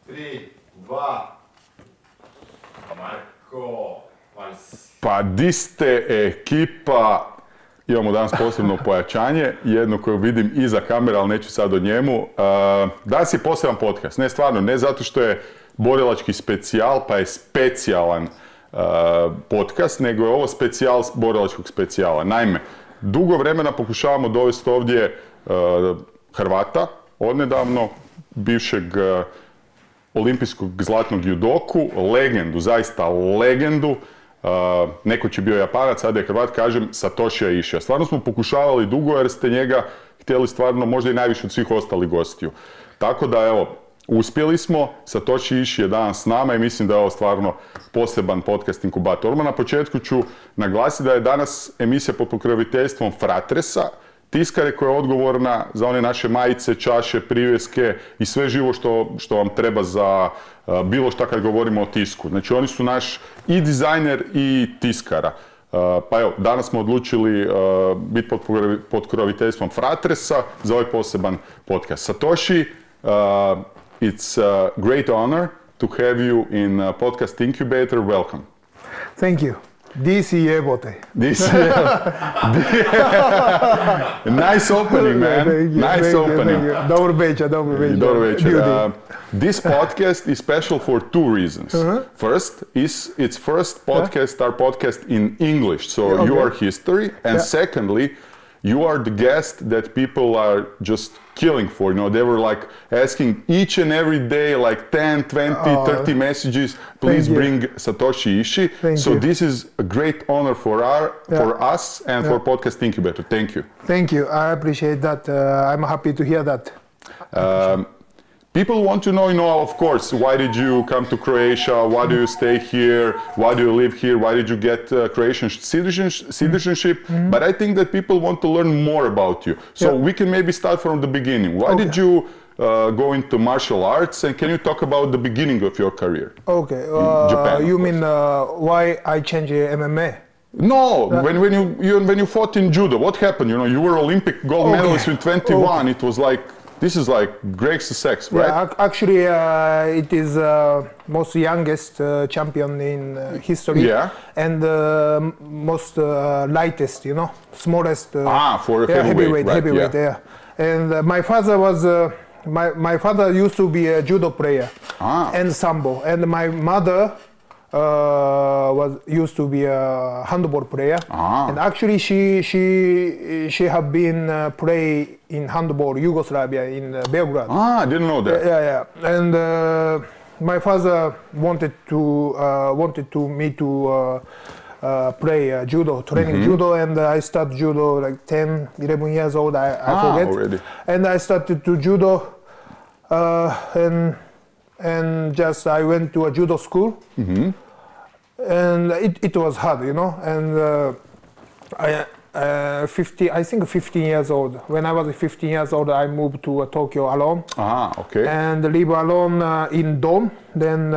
3, 2, Marko, pa di ste ekipa, imamo danas posebno pojačanje, jedno koje vidim iza kamera, ali neću sad o njemu. Danas je poseban podcast, ne stvarno, ne zato što je borilački specijal, pa je specijalan podcast, nego je ovo specijal borilačkog specijala. Naime, dugo vremena pokušavamo dovesti ovdje Hrvata, odnedavno, bivšeg olimpijskog zlatnog judoku, legendu, zaista legendu, neko će bio Japanac, sada je Hrvat, kažem, Satoshija Ishija. Stvarno smo pokušavali dugo jer ste njega htjeli stvarno možda i najviše od svih ostalih gostiju. Tako da evo, uspjeli smo, Satoshi Ishii je danas s nama i mislim da je ovo stvarno poseban podcast Inkubator. Odmah na početku ću naglasiti da je danas emisija pod pokroviteljstvom Fratresa, tiskare koja je odgovorna za one naše majice, čaše, privjeske i sve živo što vam treba za bilo šta kad govorimo o tisku. Znači oni su naš i dizajner i tiskara. Pa evo, danas smo odlučili biti pod pokroviteljstvom Fratresa za ovaj poseban podcast. Satoshi, it's a great honor to have you in podcast Inkubator. Welcome. Thank you. Disi jebote. Nice opening, man. Nice opening. Dobro večer. This podcast is special for two reasons. First, it's first podcast, our podcast in English, so you are history. And secondly, you are the guest that people are just killing for. You know, they were like asking each and every day, like 10, 20, 30 messages, please bring Satoshi Ishii. So this is a great honor for us and for Podcast Inkubator. Thank you. Thank you. I appreciate that. I'm happy to hear that. People want to know, of course, why did you come to Croatia? Why do you stay here? Why do you live here? Why did you get Croatian citizenship? But I think that people want to learn more about you. So we can maybe start from the beginning. Why did you go into martial arts? And can you talk about the beginning of your career? Okay. Japan, you mean why I changed MMA? No, when you fought in judo, what happened? You were Olympic gold medalist with 21. It was like, this is like great success, right? Yeah, actually, it is most youngest champion in history. Yeah. And most lightest, smallest. For heavyweight, right? Heavyweight, yeah. And my father was, my father used to be a judo player and sambo. And my mother used to be a handball player. And actually she have been play in handball Yugoslavia in Belgrade. I didn't know that. Yeah. And my father wanted me to play judo, training judo, and I started judo like 10, 11 years old, I forget. Already. And I started to judo and just I went to a judo school, and it was hard, and I think 15 years old. When I was 15 years old, I moved to Tokyo alone. Okay. And live alone in dorm. Then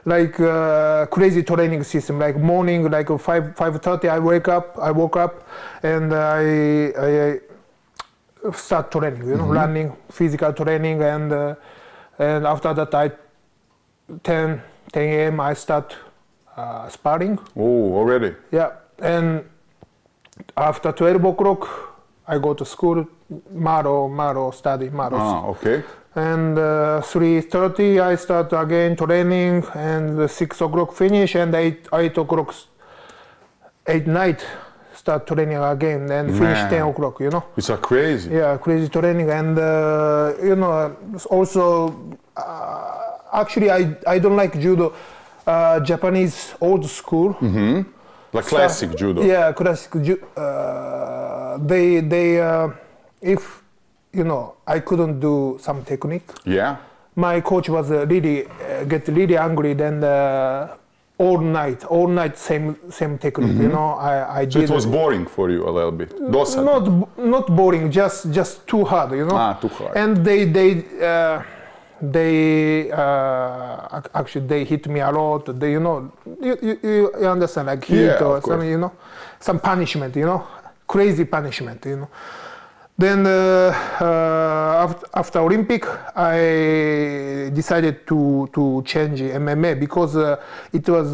like crazy training system, like morning, like 5:30, I woke up, and I start training, running, physical training, and after that, 10 a.m. I start sparring. Oh, already? Yeah, and after 12 o'clock, I go to school, Maro study, okay. And 3:30, I start again training, and 6 o'clock finish, and 8 o'clock, 8 night, start training again, and finish 10 o'clock, It's crazy. Yeah, crazy training, and also, actually, I don't like judo, Japanese old school. Like classic judo. Yeah, classic judo. If I couldn't do some technique. Yeah. My coach was get really angry. Then all night same technique. I did. So it was boring for you a little bit. Not boring, just too hard. Too hard. And actually they hit me a lot. They, you understand, like hit or something, some punishment, crazy punishment, Then after Olympic, I decided to change MMA because it was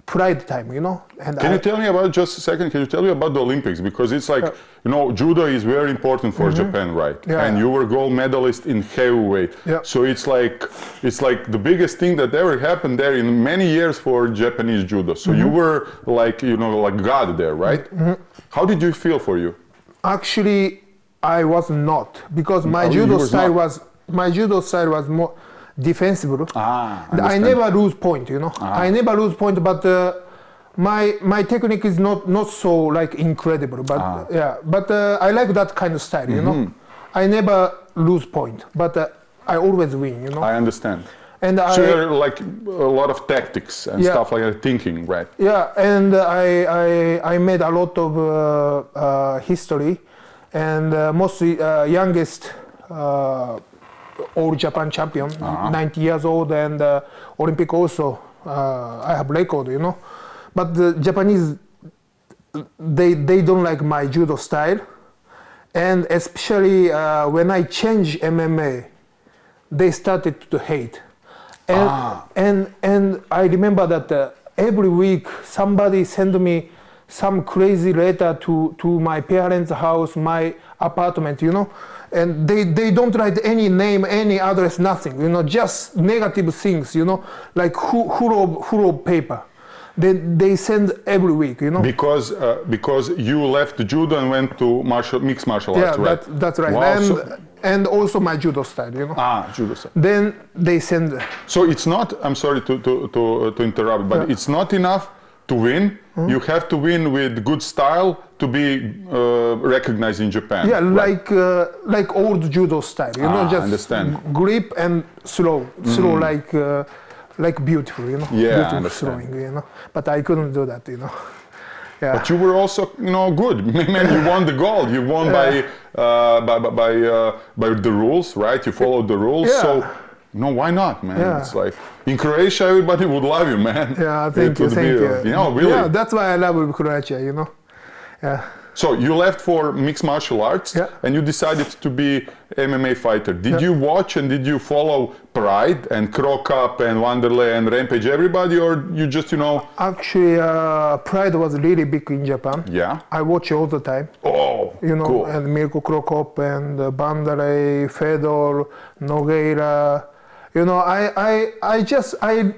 pride time, you know. And Can you tell me about, just a second, can you tell me about the Olympics? Because it's like, you know, judo is very important for Japan, right? Yeah. And you were gold medalist in heavyweight. Yeah. So it's like the biggest thing that ever happened there in many years for Japanese judo. So you were like, you know, like God there, right? How did you feel for you? Actually, I was not, because my judo style was more defensive. I never lose point, you know. I never lose point, but my technique is not so like incredible. But yeah, but I like that kind of style, you know. I never lose point, but I always win, you know. I understand. And so you're like a lot of tactics and stuff like that, thinking, right? Yeah, and I made a lot of history, and mostly youngest all Japan champion, 90 years old, and Olympic also. I have record, you know. But the Japanese, they don't like my judo style, and especially when I changed MMA, they started to hate. And I remember that every week somebody sent me some crazy letter to my parents' house, my apartment, you know, and they don't write any name, any address, nothing, you know, just negative things, you know, like who wrote paper. They send every week, you know. Because you left judo and went to mixed martial arts, right? Yeah, that's right. Wow, and also my judo style, you know. Judo style. Then they send. So it's not. I'm sorry to interrupt, but it's not enough to win. You have to win with good style to be recognized in Japan. Yeah, right? like old judo style, you know, just understand. Grip and slow like beautiful, you know. Yeah, beautiful I understand. throwing, you know. But I couldn't do that, you know. Yeah. But you were also, you know, good. Man, you won the gold. You won by the rules, right? You followed the rules. Yeah. So, no, why not, man? It's like in Croatia, everybody would love you, man. Yeah, thank you. You know, really. Yeah, that's why I love Croatia, you know. Yeah. So you left for mixed martial arts, and you decided to be MMA fighter. Did you watch and did you follow Pride and Croc Up and Wanderlei and Rampage, everybody, or you just, you know? Actually, Pride was really big in Japan. Yeah. I watch all the time. Oh, you know, cool. And Marko Krokop and Wanderlei, Fedor, Nogueira. You know, I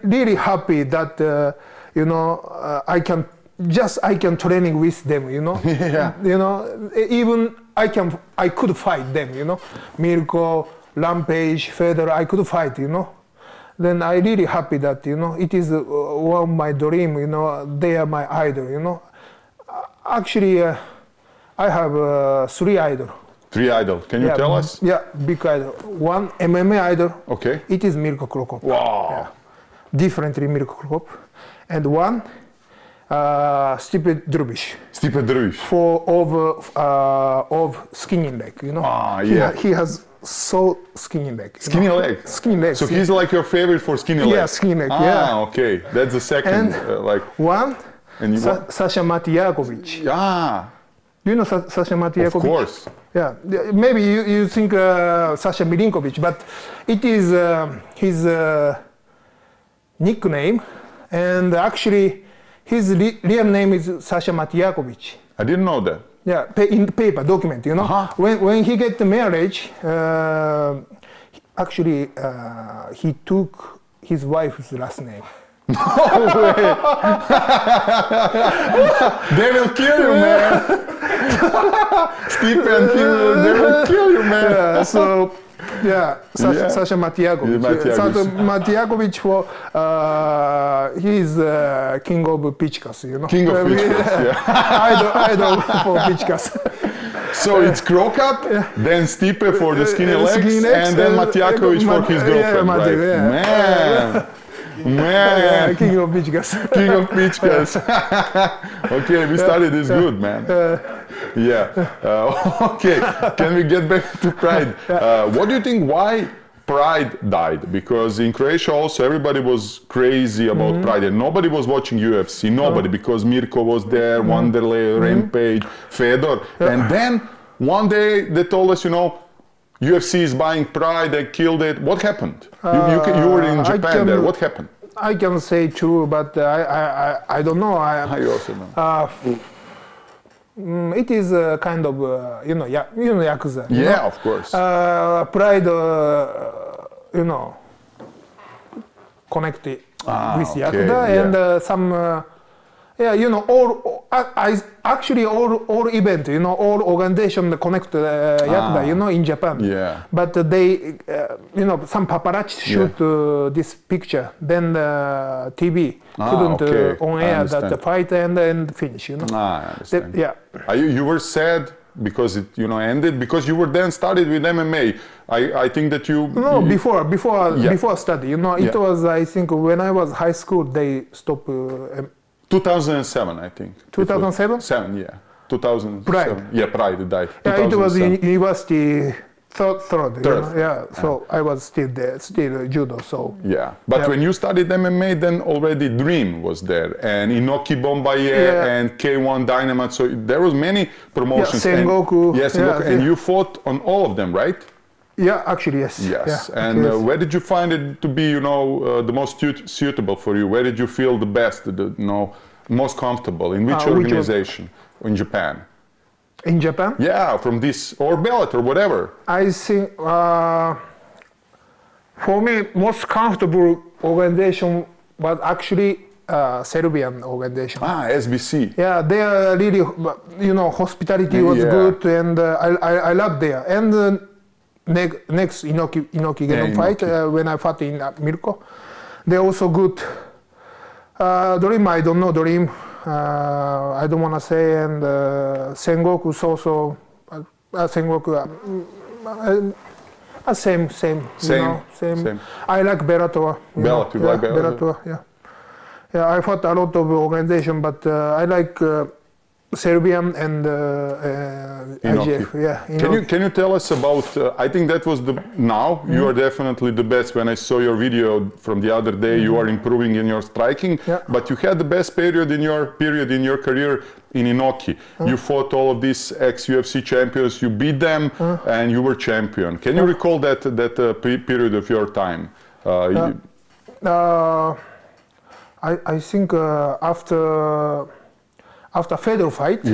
really happy that you know, I can training with them, you know. Yeah. You know, even I could fight them, you know. Marko, Rampage, Fedor, I could fight, you know. Then I really happy that, you know, it is one of my dream, you know. They are my idol, you know. Actually, I have 3 idols. 3 idols. Can you tell us? Yeah, big idol. One MMA idol. Okay. It is Marko Krokop. Wow. Yeah. Differently Marko Krokop. And one, Stipe Drubish. Stipe Drubish. Of skinny leg, you know. Yeah. He has so skinny leg. Skinny leg? Skinny legs. So he's like your favorite for skinny legs? Yeah, skinny leg, yeah. Okay. That's the second, and one, and Sasha Matijakovic. Ah. Do you know Sasha Matijakovic? Of course. Yeah, maybe you think Sasha Milinkovic, but it is his nickname, and actually his real name is Sasha Matijakovic. I didn't know that. Yeah, in paper document, you know. When he get the marriage, actually he took his wife's last name. No way! They will kill you, man! Stipe and him, they will kill you, man! Yeah, so, Sasha Matijakovic. Sasha Matijakovic, he's king of Pichkas, you know. King of Pichkas, yeah. Idol for Pichkas. So it's Croc Up, then Stipe for the skinny legs, and then Matijakovic for his girlfriend, right? Man! Man, King of Pichkas. King of Pichkas. Okay, we started this good, man. Okay, can we get back to Pride? What do you think, why Pride died? Because in Croatia also everybody was crazy about Pride and nobody was watching UFC, nobody, because Marko was there, Wanderlei, Rampage, Fedor, and then one day they told us, you know, UFC is buying Pride, they killed it. What happened? You were in Japan there. What happened? I can say true, but I don't know. You also know. It is kind of Yakuza. Yeah, of course. Pride, you know, connected with Yakuza, yeah. and some. Yeah, you know, actually all event, you know, all organization connect Yakuza, you know, in Japan. Yeah. But they, you know, some paparazzi shoot this picture, then the TV couldn't on air that fight and finish, you know. I understand. Yeah. You were sad because it, you know, ended because you were then started with MMA. I think that you. No, before study, you know, it was, I think when I was high school they stopped. 2007, I think. 2007? 7, yeah. 2007. Pride. Yeah, Pride died. Yeah, it was in university third. You know? Yeah, so I was still there, still judo, so. Yeah, but when you studied MMA, then already Dream was there, and Inoki Bombaye and K1 Dynamite, so there was many promotions. Yeah, Sengoku. Yes, and you fought on all of them, right? Yeah, actually, yes. Yes, yeah, and where did you find it to be, you know, the most suitable for you? Where did you feel the best, you know, most comfortable? In which organization? In Japan? In Japan? Yeah, from this, or Bellator, or whatever. I think, for me, most comfortable organization was actually Serbian organization. SBC. Yeah, they are really, you know, hospitality was good, and I loved there. And next Inoki Genom fight, when I fought in Marko, they're also good. Dream, I don't know Dream. I don't want to say, and Sengoku is also Sengoku. Same. You know, same. I like Bellator. Bellator, like Bellator. Yeah, I fought a lot of organization, but I like Serbian and IGF. Yeah. Can you tell us about? I think that was now you are definitely the best. When I saw your video from the other day, you are improving in your striking. Yeah. But you had the best period in your career in Inoki. You fought all of these ex-UFC champions. You beat them, and you were champion. Can you recall that period of your time? I think after Fedor fight,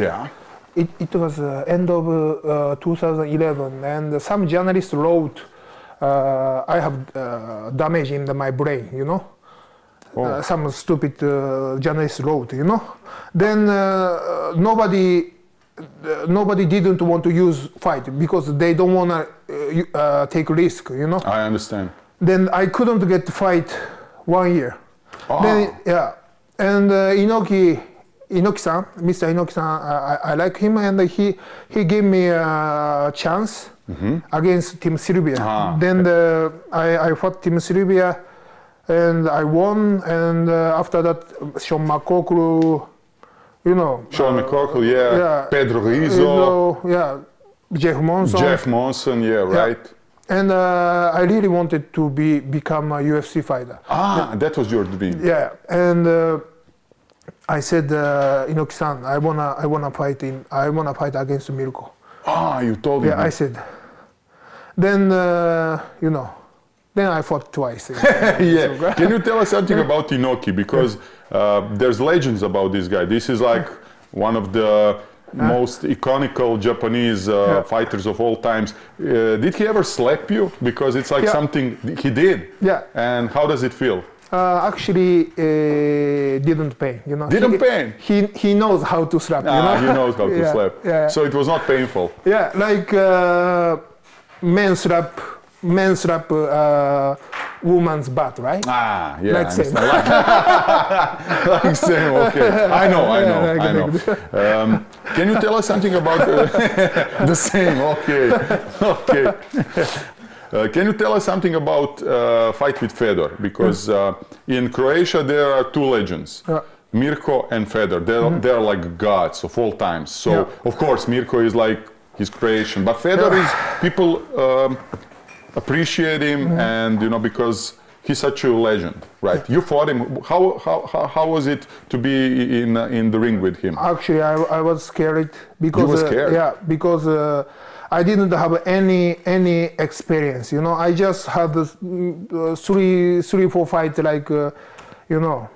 it was end of 2011, and some journalist wrote, I have damage in my brain, you know. Some stupid journalist wrote, you know. Then nobody didn't want to use fight because they don't want to take risk, you know. I understand. Then I couldn't get to fight 1 year. Then, and Inoki-san, Mr. Inoki-san, I like him, and he gave me a chance against Team Serbia. Then I fought Team Serbia, and I won. And after that, Sean McCockle, you know. Sean McCockle, Pedro Rizzo, Jeff Monson. Right. And I really wanted to become a UFC fighter. That was your dream. Yeah, and I said, Inoki-san, I wanna fight against Marko. You told me. Yeah, I said. Then you know, then I fought twice. Yeah. Can you tell us something about Inoki? Because there's legends about this guy. This is like one of the most iconical Japanese fighters of all times. Did he ever slap you? Because it's like something he did. Yeah. And how does it feel? Actually, didn't pain. You know. Didn't pain. He knows how to slap. You know? He knows how to slap. Yeah. So it was not painful. Yeah, like men slap woman's butt, right? Yeah. Like same. Like same. Okay. I know. Can you tell us something about the same? Okay. Can you tell us something about fight with Fedor? Because in Croatia there are two legends, Marko and Fedor. They're like gods of all times. So of course Marko is like his Croatian, but Fedor is people appreciate him, and you know, because he's such a legend, right? You fought him. How was it to be in the ring with him? Actually, I was scared because you were scared? Yeah, because I didn't have any experience. You know, I just had this, 3-4 fights, like you know,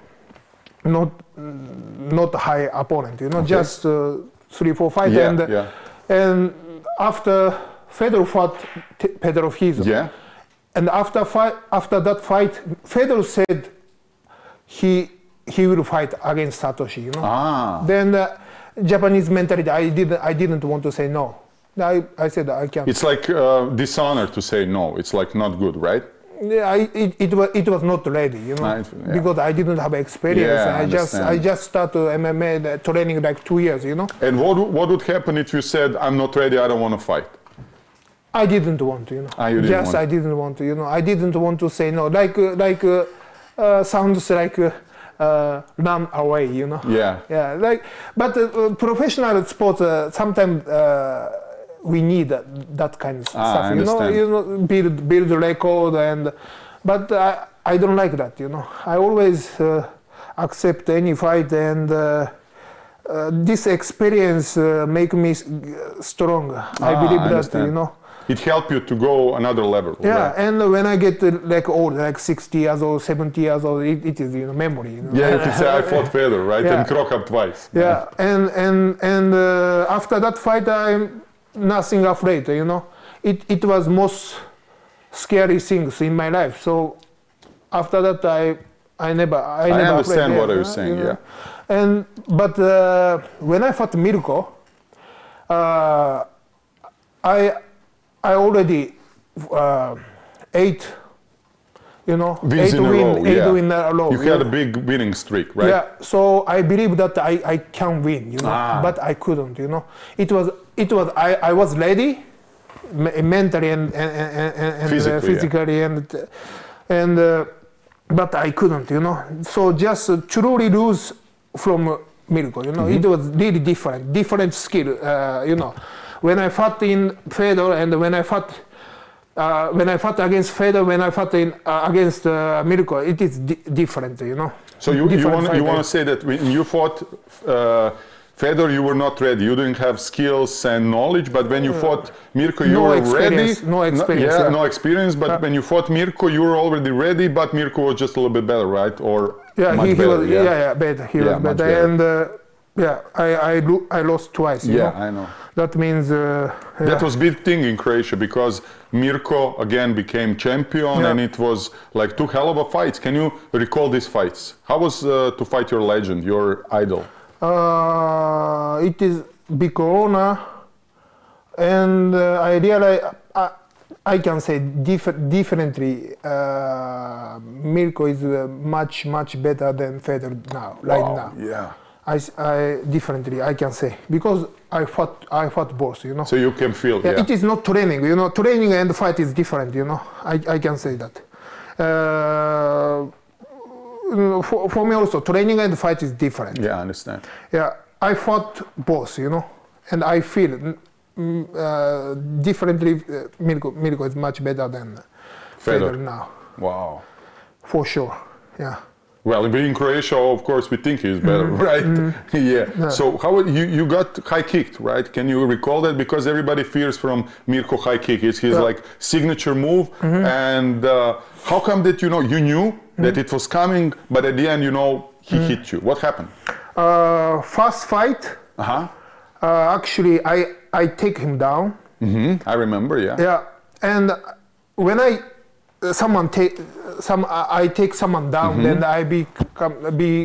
not high opponent. You know, okay. Just 3-4 fights, and after Fedor fought Pedro Fizo. Yeah. And after that fight, Fedor said he will fight against Satoshi. You know. Ah. Then Japanese mentality, I didn't want to say no. I said I can't. It's like dishonor to say no. It's like not good, right? Yeah, it was not ready, you know, because I didn't have experience. Yeah, I just started MMA training like 2 years, you know. And what would happen if you said, I'm not ready, I don't want to fight? I didn't want to, you know. I didn't want to, you know. I didn't want to say no. Sounds like run away, you know. Yeah. Yeah. But professional sports sometimes we need that kind of stuff. You know, build a record but I don't like that. You know. I always accept any fight, and this experience make me stronger. I believe that, you know. It helped you to go another level. Yeah, right? And when I get like old, like 60 years old, 70 years old, it is, you know, memory. You know? Yeah, you can say I fought Fedor, right? Yeah. And Krok up twice. Yeah, and after that fight, I'm nothing afraid. You know, it was most scary things in my life. So after that, I never understand afraid, what you're saying. You know? Yeah. But when I fought Marko, I already 8, you know, wins in a row. You had a big winning streak, right? Yeah. So I believe that I can win, you know, but I couldn't, you know. I was ready, mentally and physically, but I couldn't, you know. So just truly lose from Marko, you know. It was really different skill, you know. When I fought in Fedor and when I fought against Fedor, when I fought against Marko, it is different, you know. So you want to say that when you fought Fedor, you were not ready. You didn't have skills and knowledge, but when you fought Marko, you were ready. No experience. No experience. But when you fought Marko, you were already ready. But Marko was just a little bit better, right? Or much better. Better. He was better. And I lost twice. You know? I know. That means that was big thing in Croatia because Marko again became champion, and it was like 2 hell of a fights. Can you recall these fights? How was to fight your legend, your idol? It is big corona, and I realize I can say differently. Marko is much better than Fedor now, now. Yeah. I differently I can say because I fought both, you know. So you can feel. Yeah. It is not training, you know. Training and fight is different, you know. I can say that. For me also, training and fight is different. Yeah, I understand. Yeah, I fought both, you know, and I feel differently. Marko is much better than Fedor now. Wow. For sure. Yeah. Well, being Croatia, of course, we think he's better, right? Yeah. So how you got high kicked, right? Can you recall that? Because everybody fears from Marko high kick. It's his like signature move. And how come that you knew that it was coming, but at the end, he hit you? What happened? First fight. Actually, I take him down. I remember. Yeah. Yeah. And when I take someone down, then I be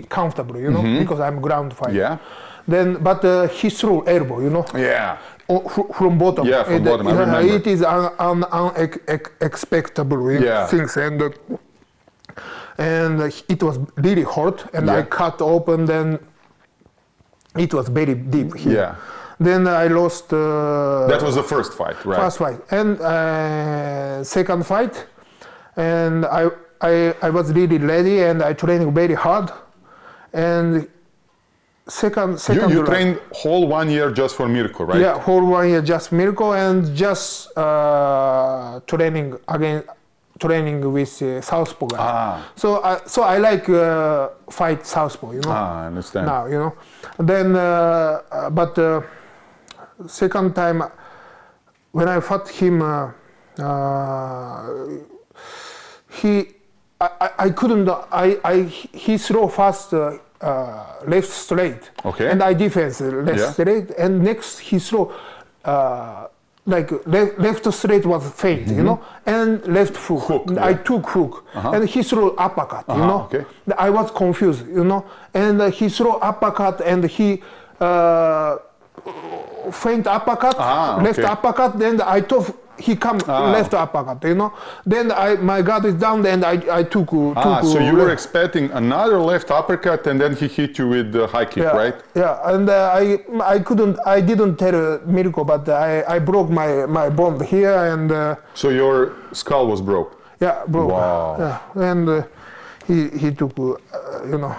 comfortable, you know, because I'm ground fighter. Yeah. Then, but he threw elbow, you know. Yeah. From bottom. Yeah, from bottom. I remember. It is unexpectable things, and it was really hot, and I cut open. Then it was very deep here. Yeah. Then I lost. That was the first fight, right? First fight, and second fight. And I was really ready, and I trained very hard. And second. You trained whole 1 year just for Marko, right? Yeah, whole 1 year just Marko, and just training again training with southpaw guy. Ah. So I like fight southpaw, you know. Ah, I understand. Now, you know. Then, but second time when I fought him, I couldn't. He throw fast left straight, okay, and I defense left straight, and next he throw like left straight was feint, you know, and left hook. I took hook, and he threw uppercut, you know. Okay. I was confused, you know, and he threw uppercut, and he feint uppercut, left uppercut. Then I thought he come left uppercut, you know. Then my guard is down, and I took. So you were expecting another left uppercut, and then he hit you with the high kick, right? Yeah, and I didn't tell Marko, but I broke my bone here, and. So your skull was broke. Yeah, broke. Wow. Yeah, and he took, you know.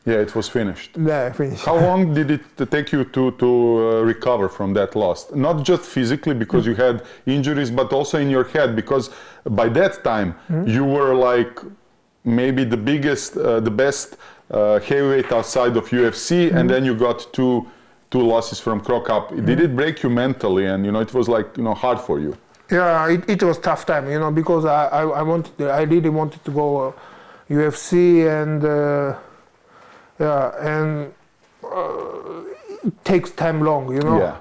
Yeah, it was finished. Yeah, finished. How long did it take you to recover from that loss? Not just physically because you had injuries, but also in your head, because by that time you were like maybe the biggest, the best heavyweight outside of UFC, and then you got two losses from Croc Up. Did it break you mentally, and you know it was like hard for you? Yeah, it was tough time, you know, because I really wanted to go UFC, and and it takes time long, you know. Yeah.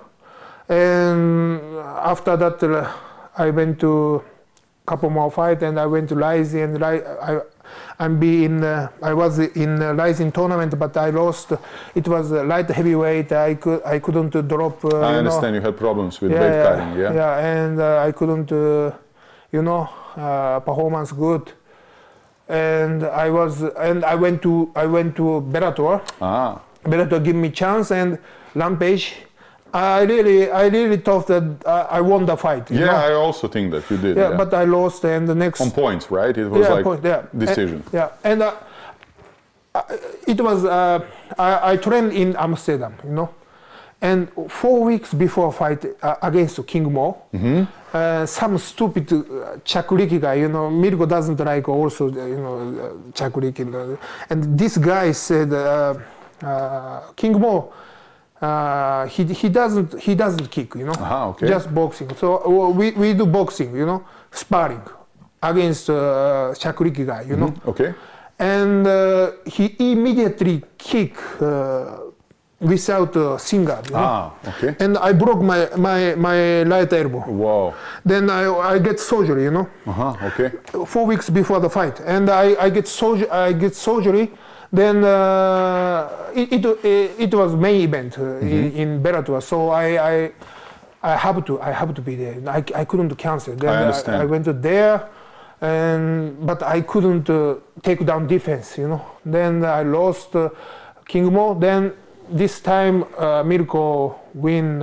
And after that, I went to a couple more fights, and I went to Rising, and I was in Rising tournament, but I lost. It was light heavyweight. I couldn't drop. I understand you had problems with weight cutting, yeah. Yeah, and I couldn't, performance good. And I went to Bellator. Bellator gave me chance, and Rampage. I really thought that I won the fight. You know? I also think that you did. Yeah, but I lost, and the next on points, right? It was decision. And it was I trained in Amsterdam, you know, and 4 weeks before fight against King Mo, some stupid chakuriki guy, you know, Marko doesn't like also, chakuriki, and this guy said, King Mo, he doesn't kick, you know, just boxing. So we do boxing, you know, sparring against chakuriki guy, you know. Okay. And he immediately kick without single. You know? Okay. And I broke my right elbow. Wow. Then I get surgery, you know. Okay. 4 weeks before the fight, and I get surgery. Then it was main event in Bellator, so I have to be there. I couldn't cancel. Then I understand. I went to there, but I couldn't take down defense, you know. Then I lost King Mo. Then this time Marko won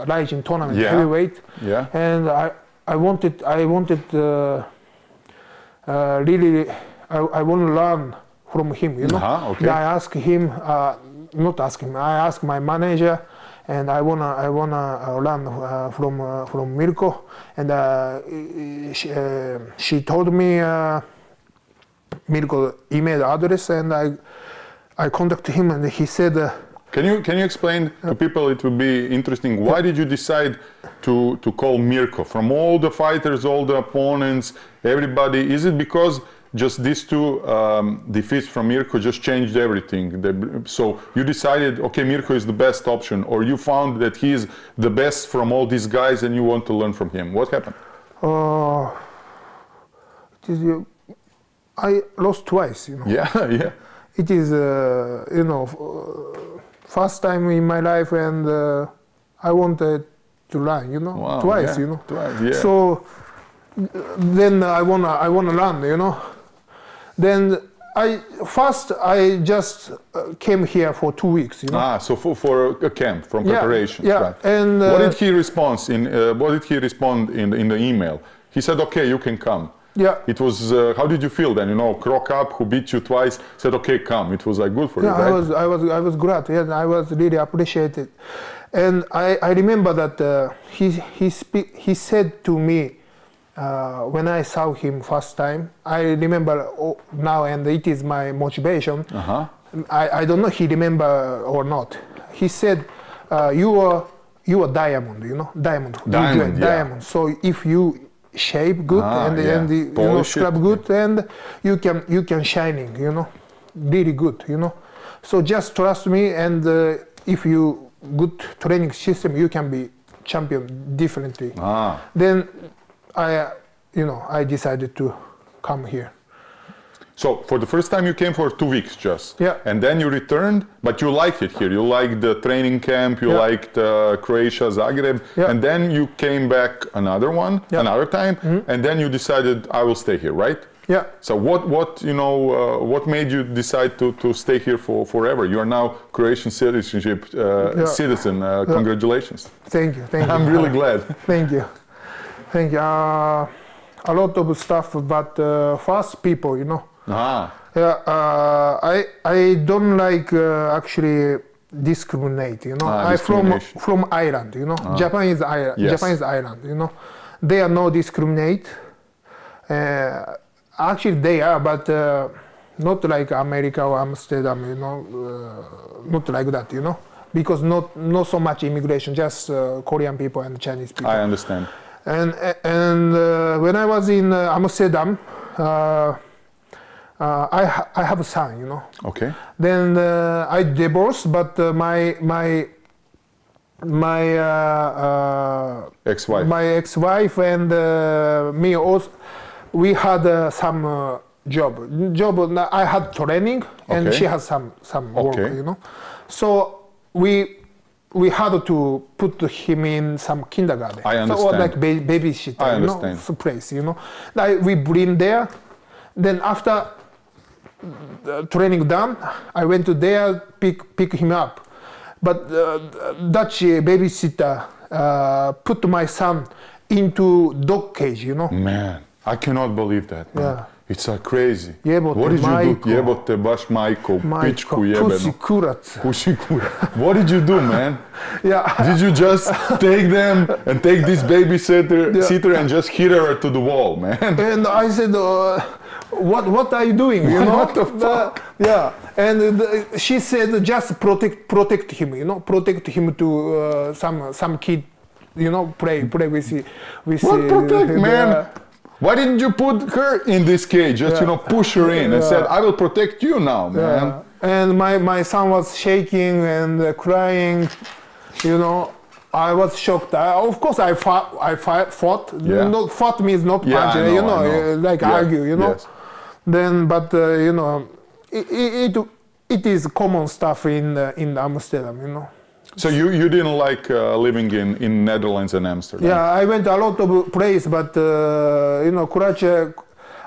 Rising tournament heavyweight. Yeah. And I wanted really I want to learn from him, you know. Okay. I asked him, not ask him. I asked my manager, and I wanna learn from Marko, and she told me Marko email address, and I contacted him, and he said. Can you explain to people? It would be interesting. Why did you decide to call Marko from all the fighters, all the opponents, everybody? Is it because just these two defeats from Marko just changed everything? So you decided, okay, Marko is the best option, or you found that he is the best from all these guys and you want to learn from him? What happened? I lost twice, you know. Yeah. It is, first time in my life, and I wanted to learn, you know, twice, you know. Twice, yeah. So then I wanna learn, you know. Then I just came here for 2 weeks, you know. So for a camp from preparation. Yeah. Right. And what did he respond in the email? He said, okay, you can come. Yeah. It was. How did you feel then? You know, Croc Up, who beat you twice, said, okay, come. It was like good for you, right? I was glad. Yeah, I was really appreciated, and I remember that he said to me, when I saw him first time, I remember now, and it is my motivation. I don't know he remember or not. He said, you are diamond, you know, diamond. Diamond. So if you shape good and you know, scrub good, and you can shining, you know, really good, you know. So just trust me, and if you good training system, you can be champion differently. Then I decided to come here. So for the first time you came for 2 weeks just. Yeah. And then you returned, but you liked it here. You liked the training camp, you liked Croatia, Zagreb, and then you came back another time, and then you decided I will stay here, right? Yeah. So what made you decide to stay here for forever? You are now Croatian citizenship citizen. Congratulations. Thank you. I'm really glad. Thank you. A lot of stuff, but fast people, you know. I don't like actually discriminate, you know. I'm from Ireland, you know. Japan is Ireland, you know. They are no discriminate. Actually they are, but not like America or Amsterdam, you know. Not like that, you know. Because not so much immigration, just Korean people and Chinese people. I understand. And when I was in Amsterdam, I have a son, you know. Okay. Then I divorced, but my ex-wife and me also, we had some job. I had training, and she has some work, you know. So we had to put him in some kindergarten. I understand. So, or like babysitter, you know, place, you know. Like we bring there. Then after the training done, I went to there, pick him up. But Dutch babysitter put my son into dog cage, you know. Man, I cannot believe that. Man. Yeah. It's Jebote, what did you do? Jebote, baš Majko, pičku jebeno. Pussy kurac. Pussy kurac. What did you do, man? Yeah. Did you just take them and take this babysitter and just hit her to the wall, man? And I said, what are you doing? You know? What the fuck? Yeah. And she said, just protect him, you know, protect him to some kid, you know, play with. What protect, man? Why didn't you put her in this cage? Just push her in and said, "I will protect you now, man." And my son was shaking and crying. You know, I was shocked. Of course, I fought. Yeah. Not fought means not punch. I know. Like argue. You know. Yes. Then, but you know, it is common stuff in Amsterdam. You know. So you didn't like living in Netherlands and Amsterdam? Yeah, I went a lot of places, but you know, Croatia,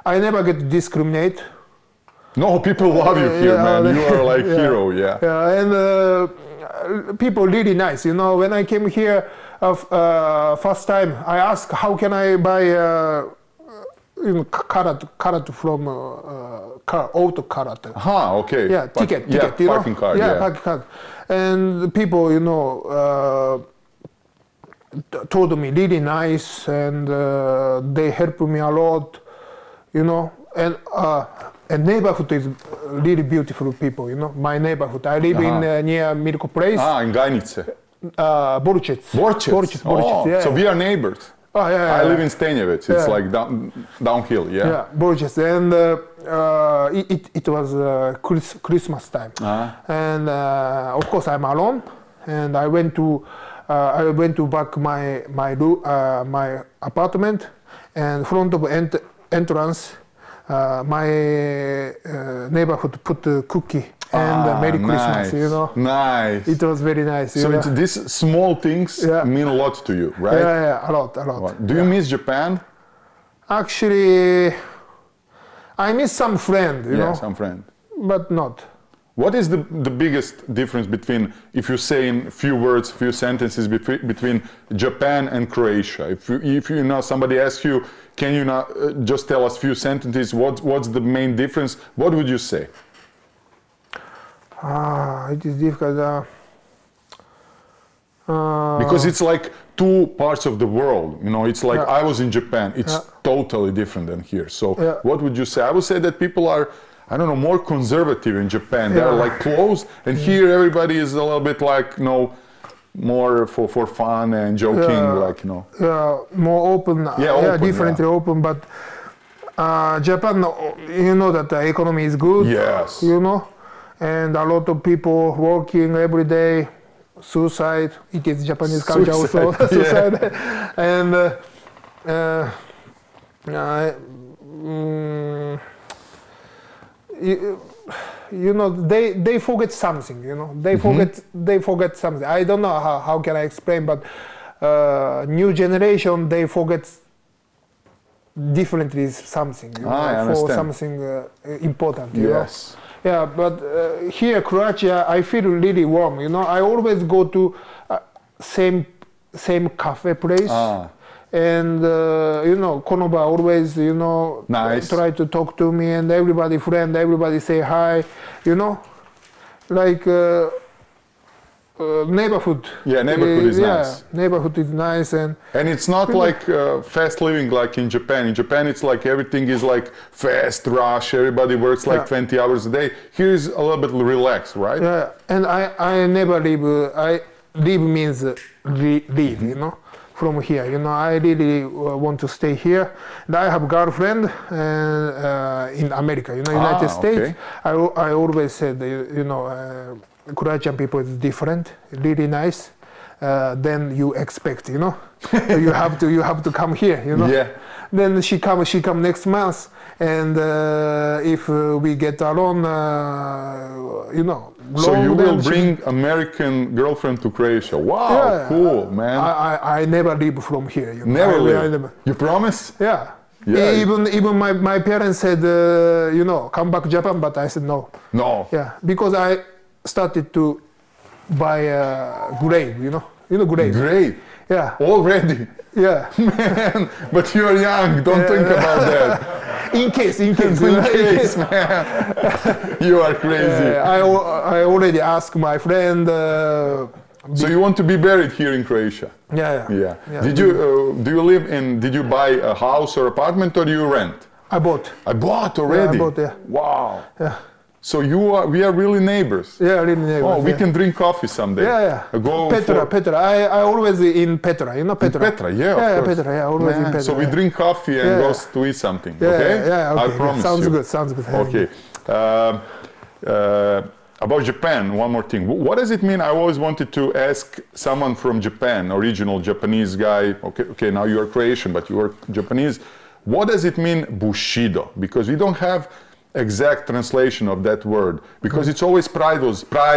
I never get discriminate. No, people love you here, man. You are like hero, yeah. Yeah, and people really nice. You know, when I came here first time, I asked how can I buy card from auto card. Okay. Yeah, ticket. You parking know? card. Yeah, parking card. And people, you know, told me really nice, and they helped me a lot, you know. And neighborhood is really beautiful people, you know. My neighborhood. I live in near Marko place. In Gajnice. Borčec. Yeah. So we are neighbors. I live in Stenjevec. It's like downhill. Yeah, Borčec. And it was Christmas time. And of course I'm alone. And I went to back my apartment, and front of entrance, my neighborhood put a cookie and Merry Christmas, you know. Nice. It was very nice. So these small things mean a lot to you, right? Yeah, a lot. Do you miss Japan? Actually, I miss some friend, you know. Some friend. But not. What is the biggest difference between, if you say in few words, few sentences, between Japan and Croatia? If you know somebody asks you, can you not just tell us few sentences? What's the main difference? What would you say? It is difficult. Because it's like two parts of the world, you know, it's like I was in Japan, it's totally different than here. So what would you say? I would say that people are, I don't know, more conservative in Japan. They're like closed, and here everybody is a little bit like, you know, more for fun and joking, like, you know. Yeah, more open, open, differently open, but Japan, you know that the economy is good, yes, you know, and a lot of people working every day, suicide, it is Japanese culture also, suicide, and you know, they forget something, you know, they forget something. I don't know how can I explain, but new generation, they forget differently something, you know, for something important, you know. Yeah, but here, Croatia, I feel really warm, you know. I always go to same cafe place. And, you know, Konoba always, you know, try to talk to me, and everybody friend, everybody say hi, you know, like neighborhood. Yeah, neighborhood is nice. Yeah, neighborhood is nice. And it's not like fast living like in Japan. In Japan, it's like everything is like fast, rush, everybody works like 20 hours a day. Here is a little bit relaxed, right? Yeah, and I never leave, leave means leave, you know. From here, you know, I really want to stay here. And I have a girlfriend in America, you know, United States. I always said, you know, Croatian people is different, really nice than you expect, you know. you have to come here, you know. Yeah. Then she come next month, and if we get along, you know. So you will bring American girlfriend to Croatia? Wow, cool, man. I never leave from here. You know? Never leave? You promise? Yeah. Even my parents said, you know, come back to Japan, but I said no. No. Yeah, because I started to buy a grave, you know. You know grave? Grave? Yeah. Already? Yeah. Man, but you are young, don't think about that. In case, man. You are crazy. I already asked my friend. So you want to be buried here in Croatia? Yeah. Did you do you live in? Did you buy a house or apartment, or do you rent? I bought. I bought already. Yeah, I bought. Yeah. Wow. Yeah. So we are really neighbors. Yeah, really neighbors. Oh, we can drink coffee someday. Yeah. Petra. I always in Petra. You know Petra. In Petra, yeah. Of course. Petra. Yeah, always in Petra. So we drink coffee and go to eat something. Okay. Yeah. Okay. I promise you. Sounds good. Okay. About Japan, one more thing. What does it mean? I always wanted to ask someone from Japan, original Japanese guy. Okay. Now you are Croatian, but you are Japanese. What does it mean, Bushido? Because we don't have exact translation of that word, because it's always pride,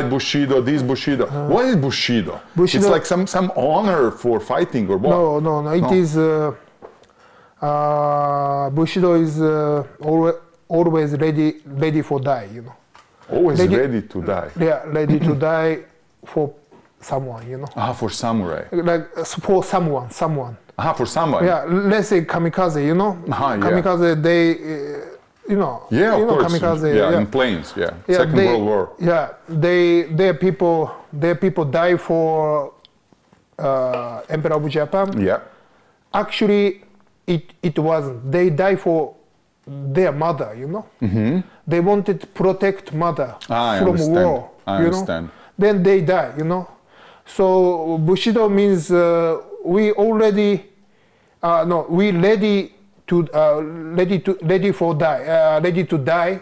Bushido, this Bushido. What is Bushido? It's like some honor for fighting, or what? No. It is Bushido is always ready for die, you know. Always ready to die. Yeah, ready to die for someone, you know. For samurai. Like for someone. For someone. Yeah, let's say kamikaze, you know. Kamikaze, they. You know, course. Kamikaze, in planes, Second World War. Yeah, their people die for Emperor of Japan. Yeah. Actually, it wasn't. They die for their mother, you know. Mm-hmm. They wanted to protect mother from war. I understand. Know? Then they die, you know. So Bushido means we already, we ready to die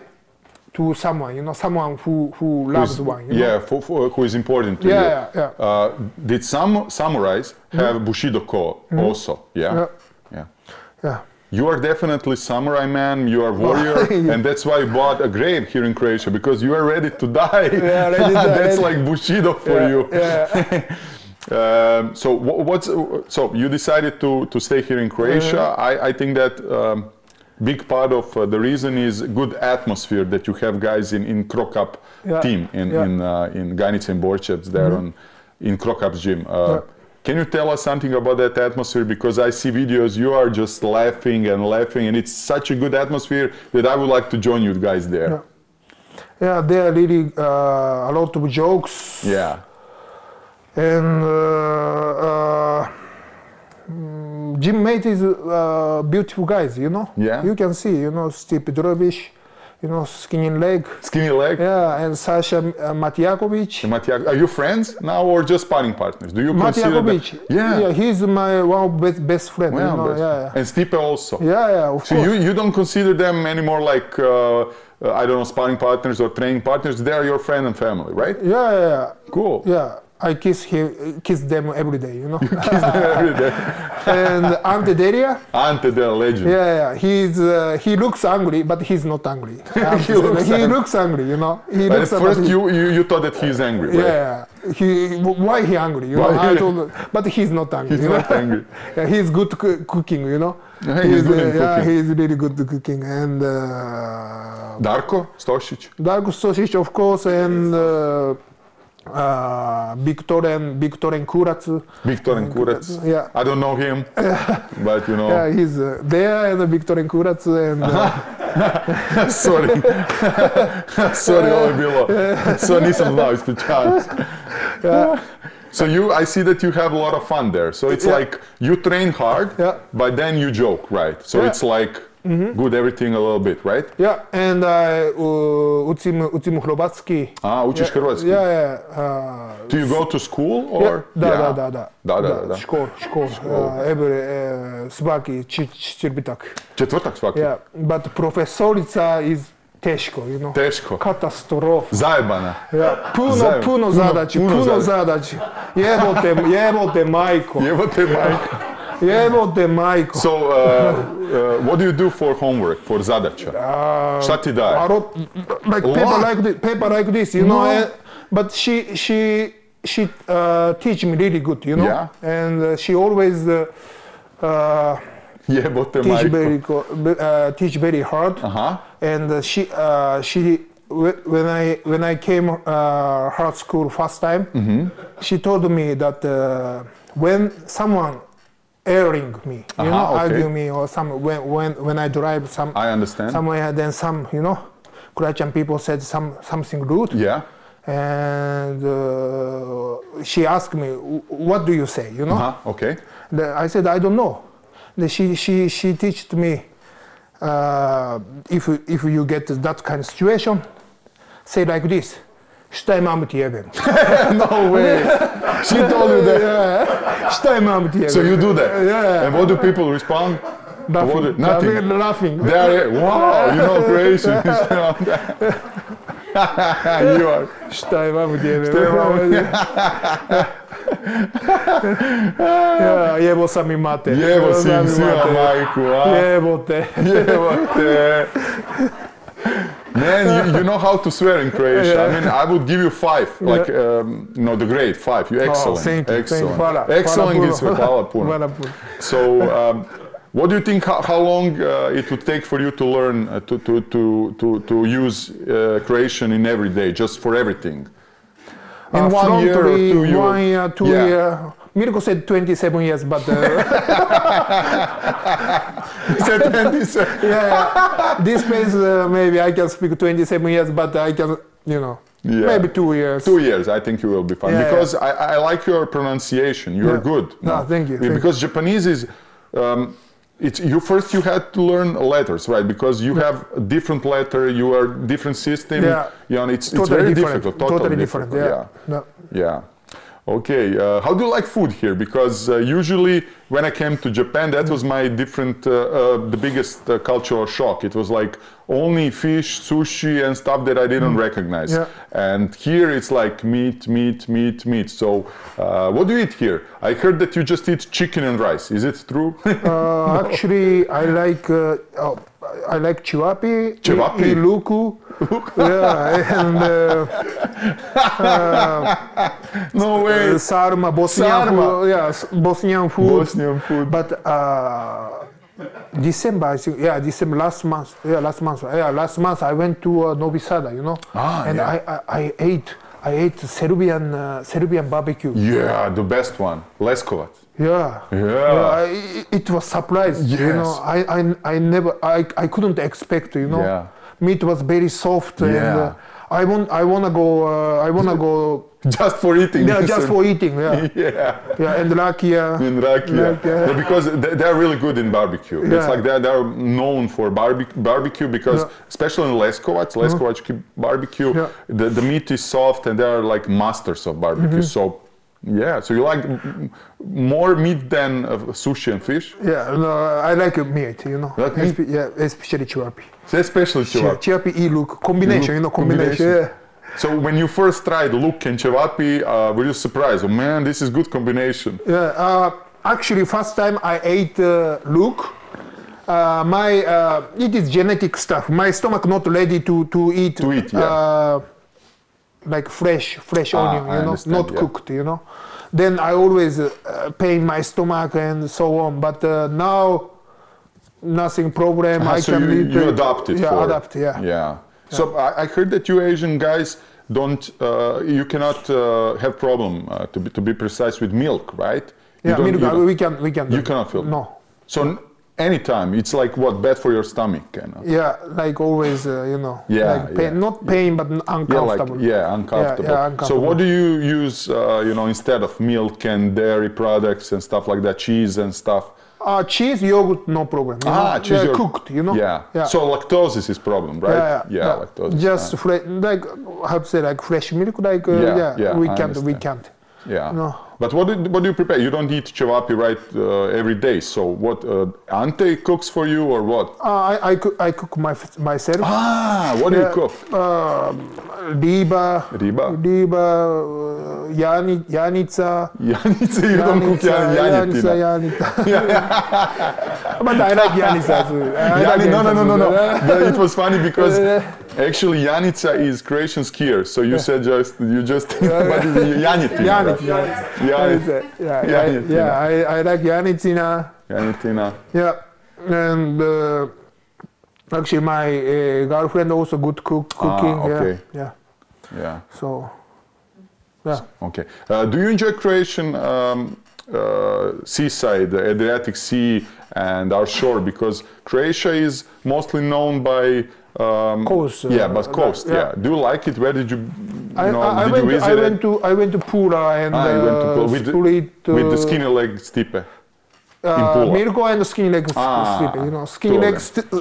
to someone, you know, someone who loves one. You know? Who is important to you. Yeah. Did some samurais have Bushido Ko also? Yeah. You are definitely samurai man. You are warrior, and that's why you bought a grave here in Croatia, because you are ready to die. Yeah, ready to die. That's like Bushido for you. Yeah. So you decided to stay here in Croatia. I think that big part of the reason is good atmosphere that you have guys in Krokap team in Ganica and Borčac there in Krokap's gym. Can you tell us something about that atmosphere? Because I see videos, you are just laughing, and it's such a good atmosphere that I would like to join you guys there. Yeah, there are really a lot of jokes. Yeah. And gym mate is beautiful guys, you know. Yeah. You can see, you know, Steve Drobish, you know, skinny leg. Skinny leg? Yeah, and Sasha Matjakovic. Are you friends now or just sparring partners? Do you consider Matjakovic. that? Yeah. He's my one of best friend. Well, you know, best. And Stipe also. Yeah, of so course. you don't consider them anymore like I don't know, sparring partners or training partners. They are your friend and family, right? Yeah. Cool. Yeah. I kiss them every day, you know. You kiss them every day. And Ante Deria. Ante, the legend. Yeah. He looks angry, but he's not angry. He looks angry, you know. At first you thought that he's angry, right? Yeah. Why he angry? You know? But he's not angry. He's not angry. Yeah, he's good cooking, you know. Yeah, he's good in cooking. Yeah, he's really good at cooking. And Darko Stosic. Darko Stosic, of course, and Viktoren Kurac. Viktoren Kurac. Yeah. I don't know him, but you know. Yeah, he's there, and Viktoren Kurac, and Sorry. Sorry, ovo je bilo. So nisam znao, ispričavam se. So I see that you have a lot of fun there. So it's like you train hard, but then you joke, right? So it's like good everything a little bit, right? Yeah, and I učim hrvatski. Učiš hrvatski? Yeah. Do you go to school or? Da. Škol. Svaki četvrtak. Četvrtak svaki? Yeah, but profesorica is teško, you know. Teško. Katastrofa. Zajebana. Ja, puno zadaći. Jebote majko. Jebote majko. So, what do you do for homework, for zadaća? Šta ti daje? I wrote paper like this, you know. But she teach me really good, you know. Yeah. And she always Jebote majko. Teach very hard. And she when I came her school first time, she told me that when someone airing me, you know, argue me or when I drive I understand. somewhere, then some, you know, Croatian people said something rude. Yeah. And she asked me, what do you say, you know? Okay. I said, I don't know. She taught me, if you get that kind of situation, say like this. Šta je mamu ti jebem? No way. She told you that. Yeah. Šta je mamu ti jebem? So you do that? Yeah. And what do people respond? Nothing. Laughing. Wow, you know Croatian. You are. Šta je mamu ti jebem? Jebo sam i mate. Jebo si im svima majku, a? Jebote. Man, you know how to swear in Croatia. I mean, I would give you 5, like, the grade 5. You're excellent. Thank you. Excellent. Excellent is hvala puno. So, what do you think? How long it would take for you to learn to use Croatian in every day, just for everything? In 1 year or 2 years? 1 year, 2 years. Mirko said 27 years, but... He said 27. Yeah. This place, maybe I can speak 27 years, but I can, you know, maybe 2 years. 2 years, I think you will be fine. Because I like your pronunciation. You are good. No, thank you. Because Japanese is... you had to learn letters, right? Because you have a different letter, you are different system. Yeah. You know, it's totally very different. difficult. Totally different. Yeah. Okay. How do you like food here? Because usually when I came to Japan, that was my the biggest cultural shock. It was like only fish, sushi, and stuff that I didn't recognize. Yeah. And here it's like meat. So, what do you eat here? I heard that you just eat chicken and rice. Is it true? Actually, I like chivapi, luku. Yeah, and no way. Sarma, Bosnian food. Yeah, Bosnian food. But December, I think. Yeah, December last month. Last month I went to Novi Sada, you know. And I ate Serbian barbecue. Yeah, the best one, Leskovac. Yeah. It was surprise. Yes. You know, I couldn't expect. You know, meat was very soft, and I wanna go Just for eating. Yeah, just for eating. Yeah. Yeah. And rakia. In rakia. Yeah, because they're really good in barbecue. Yeah. It's like they're known for barbecue because, especially in Leskovački barbecue, the meat is soft and they're like masters of barbecue. So, yeah, so you like more meat than sushi and fish? Yeah, no, I like meat, you know. Like meat? Yeah, especially chivapi. Especially chivapi. Chivapi e look combination, you know, combination. Yeah. So when you first tried look and chivapi, were you surprised? Oh man, this is good combination. Yeah, actually, first time I ate look, it is genetic stuff. My stomach not ready to eat. To eat, yeah. Like fresh onion, you know, not cooked, you know. Then I always pain my stomach and so on. But now, nothing problem. I so can eat. You adapt it. Yeah, adapt. Yeah. Yeah. So I heard that you Asian guys don't. You cannot have problem to be precise with milk, right? Yeah, milk. We can. You cannot feel. No. So. Anytime, it's like what, bad for your stomach, kind of. Yeah, like always, you know. Yeah, like pain, not pain, but uncomfortable. Uncomfortable. Yeah, uncomfortable. So what do you use, you know, instead of milk and dairy products and stuff like that, cheese and stuff? Cheese, yogurt, no problem. You know? Cheese, yogurt. Cooked, you know. Yeah. So lactose is problem, right? Yeah. Lactose. Just like how to say, like fresh milk, like we can't. Yeah. No. But what do you prepare? You don't eat chivapi right every day. So what? Ante cooks for you or what? I cook myself. What do you cook? Riba, yanica. Yanica, you don't cook yanica. But I like yanica. No. It was funny because actually yanica is Croatian skier. So you said you just but Janetina. I like Janetina. Yeah, and actually my girlfriend also good cooking. Okay. Yeah. So, yeah. Okay. Do you enjoy Croatian seaside, the Adriatic Sea, and our shore? Because Croatia is mostly known by coast. Coast. Yeah. Do you like it? Where did you? I went to Pula and with the skinny leg Stipe. Marko and skinny leg Stipe. You know, skinny leg Stipe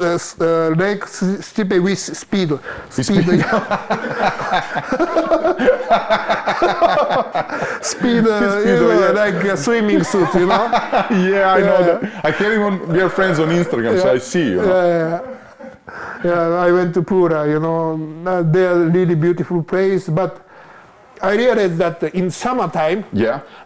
with speed. Speed, like a swimming suit, you know. Yeah, I know that. I can't even. We are friends on Instagram, so I see you. Yeah, I went to Pura, you know, they're really beautiful place, but I realized that in summertime,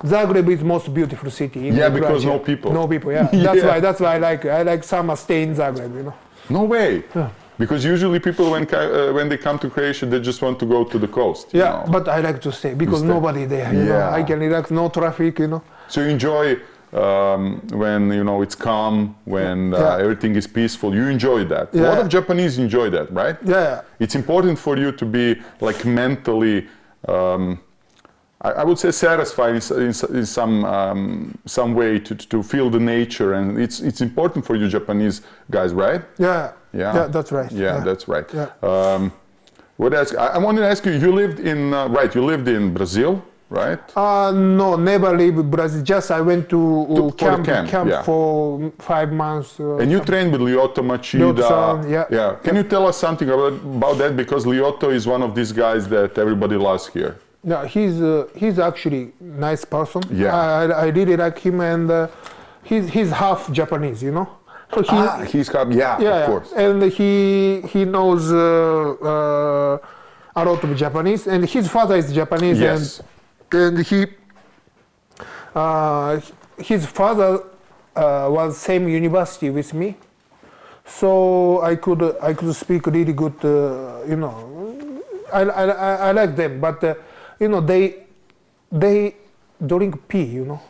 Zagreb is most beautiful city. Because no people. No people, That's why I like summer stay in Zagreb, you know. No way. Yeah. Because usually people when they come to Croatia, they just want to go to the coast. You know? But I like to stay because nobody there. You know? I can relax, no traffic, you know. So you enjoy when you know it's calm, when everything is peaceful. You enjoy that. A lot of Japanese enjoy that, right? Yeah. It's important for you to be like mentally, I would say, satisfied in some way to feel the nature, and it's important for you Japanese guys, right? Yeah, that's right. That's right. Yeah. What else? I wanted to ask you. You lived in Brazil. Right? No, never leave Brazil. Just I went to camp for 5 months. And you trained with Lyoto Machida. Can you tell us something about that? Because Lyoto is one of these guys that everybody loves here. Yeah, he's actually nice person. Yeah, I really like him, and he's half Japanese, you know. So he's half. Of course. And he knows a lot of Japanese, and his father is Japanese. Yes. And his father was same university with me, so I could speak really good. You know, I like them, but you know they drink pee. You know.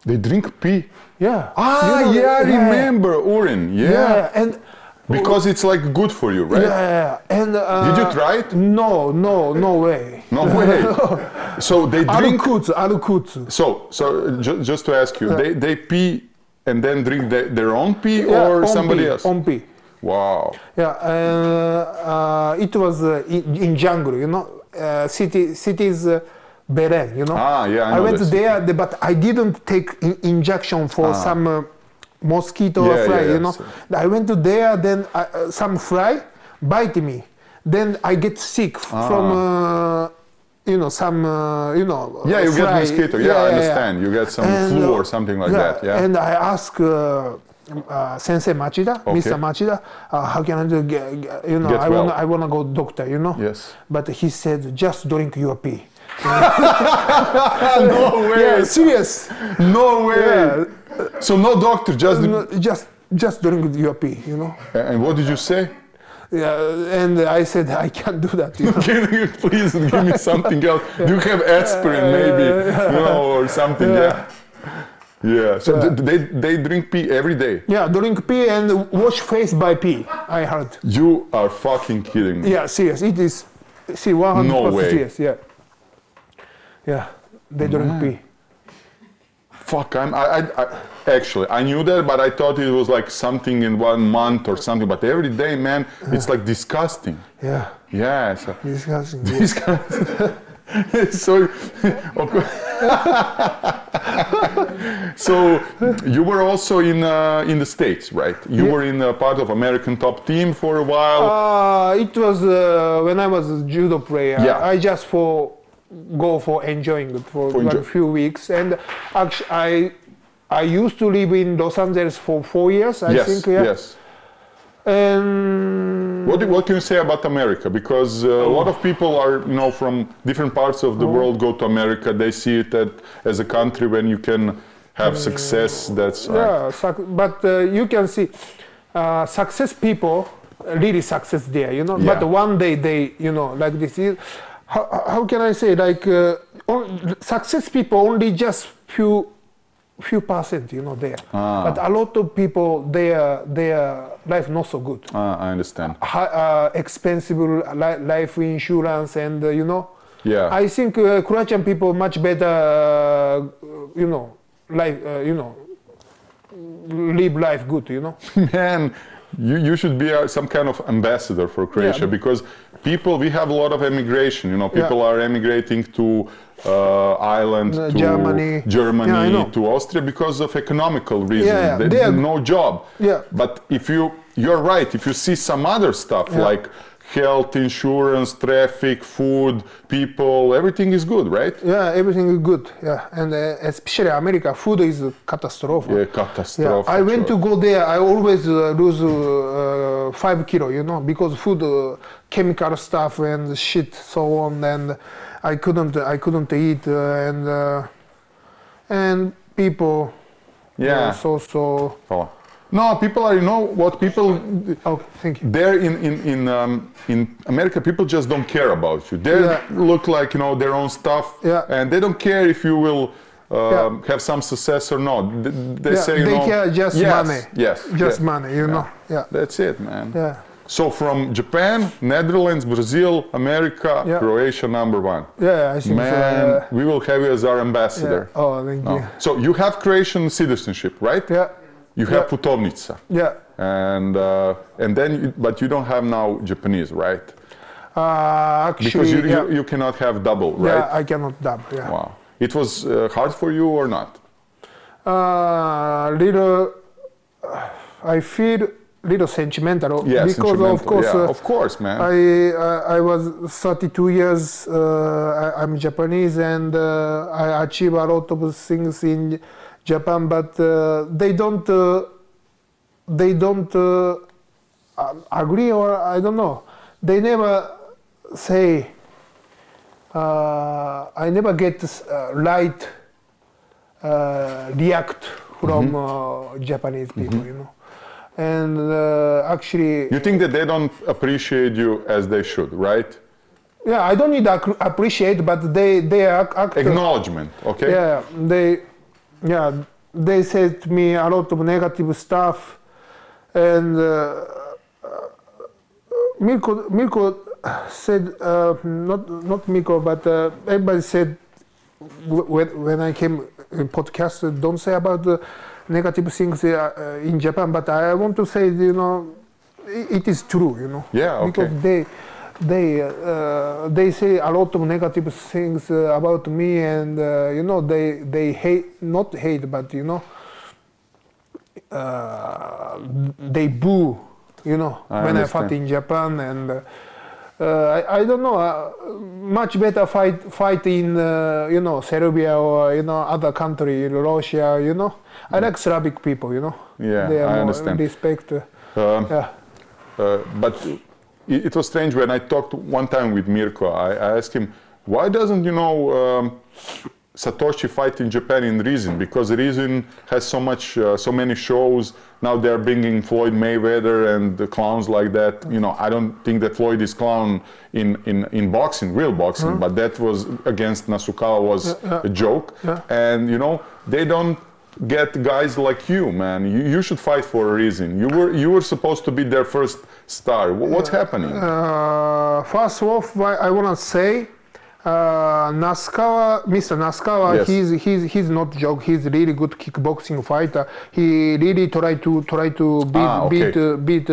They drink pee. Yeah. I remember urine. Yeah. And. Because it's like good for you, right? Yeah, and did you try it? No way. No way. So they drink. Arukutsu. So just to ask you, they pee and then drink their own pee or somebody else? Own pee. Wow. Yeah, it was in jungle, you know. Cities Beren, you know. Ah, yeah, I know went this. there, but I didn't take injection for some mosquito or fly, you know. I went to there, then some fly bite me. Then I get sick from, you know, some, you know, yeah, you fly. get mosquito. Yeah, I understand. You get some flu or something like that. Yeah. And I ask Sensei Machida, Mr. Machida, how can I do, you know, I wanna go doctor, you know. Yes. But he said, just drink your pee. No way. Yeah, serious. No way. Yeah. So no doctor, just drink your pee, you know. And what did you say? Yeah, and I said I can't do that. You know? Can you please give me something else? Do you have aspirin maybe, you know, or something? Yeah. Yeah. So they drink pee every day. Yeah, drink pee and wash face by pee. I heard. You are fucking kidding me. Yeah, serious. It is. See, 100% No way. serious. Yeah. Yeah, they drink pee. Fuck, actually, I knew that, but I thought it was like something in 1 month or something, but every day, man, it's like disgusting. Yeah. Yeah. So, Disgusting. disgusting. So, okay. So, you were also in the States, right? You were in a part of American top team for a while. It was when I was a judo player. Yeah. I just go for enjoying it for like a few weeks, and actually I used to live in Los Angeles for 4 years, I think. Yeah. Yes. And what can you say about America? Because a lot of people are, you know, from different parts of the world go to America. They see it as a country when you can have success. That's but you can see success people really success there, you know. Yeah. But one day they, you know, like this is. How can I say, like success people only just few percent, you know, there. But a lot of people, their life not so good. I understand. Expensive life insurance, and you know. Yeah. I think Croatian people much better, you know, life, you know, live life good, you know. Man, you should be some kind of ambassador for Croatia, because we have a lot of emigration, you know, people are emigrating to Ireland, to Germany, to Austria because of economical reasons. They have no job. Yeah. But if you're right, if you see some other stuff like health, insurance, traffic, food, people, everything is good, right? Yeah, everything is good. Yeah, and especially America, food is a catastrophe. Yeah, catastrophe. Yeah. I went to go there. I always lose 5 kilo, you know, because food, chemical stuff and shit, so on, and I couldn't eat, and people. Yeah. So. Oh. No, people are, you know what, people, thank you. There in America, people just don't care about you. They look like, you know, their own stuff, and they don't care if you will have some success or not. They say, you know, they care just money. Yes. Just money, you know. Yeah. That's it, man. Yeah. So from Japan, Netherlands, Brazil, America, Croatia, #1. Yeah, I think so. Man, we will have you as our ambassador. Yeah. Oh, thank you. So you have Croatian citizenship, right? Yeah. You have putovnica. Yeah. And then, but you don't have now Japanese, right? Actually, because you cannot have double, right? Yeah, I cannot double. Yeah. Wow. It was hard for you or not? Little. I feel little sentimental. Yeah, because sentimental. Of course, man. I was 32 years. I'm Japanese, and I achieve a lot of things in Japan, but they don't agree, or I don't know. They never say. I never get right react from Japanese people, you know. And actually, you think that they don't appreciate you as they should, right? Yeah, I don't need to appreciate, but they act. Acknowledgement, okay? Yeah, they said to me a lot of negative stuff, and Mirko said, not Mirko, but everybody said when I came in podcast, don't say about the negative things in Japan, but I want to say, you know, it is true, you know. Yeah, okay. Because they say a lot of negative things about me, and you know, they hate, not hate, but you know, they boo, you know, when I fought in Japan, and I don't know, much better fight in you know, Serbia or you know, other country, Russia, you know. I like Slavic people, you know. Yeah, they are I more understand. Respect. Yeah. But it was strange when I talked one time with Marko. I asked him, why doesn't, you know, Satoshi fight in Japan in Reason? Because Reason has so many shows. Now they're bringing Floyd Mayweather and the clowns like that. You know, I don't think that Floyd is clown in boxing, real boxing, but that was against Nasukawa was a joke. And, you know, they don't get guys like you, man. You should fight for a reason. You were supposed to be their first star. What's happening? First off, I wanna say, Nasukawa, Mr. Nasukawa, yes. he's not joke. He's really good kickboxing fighter. He really tried to beat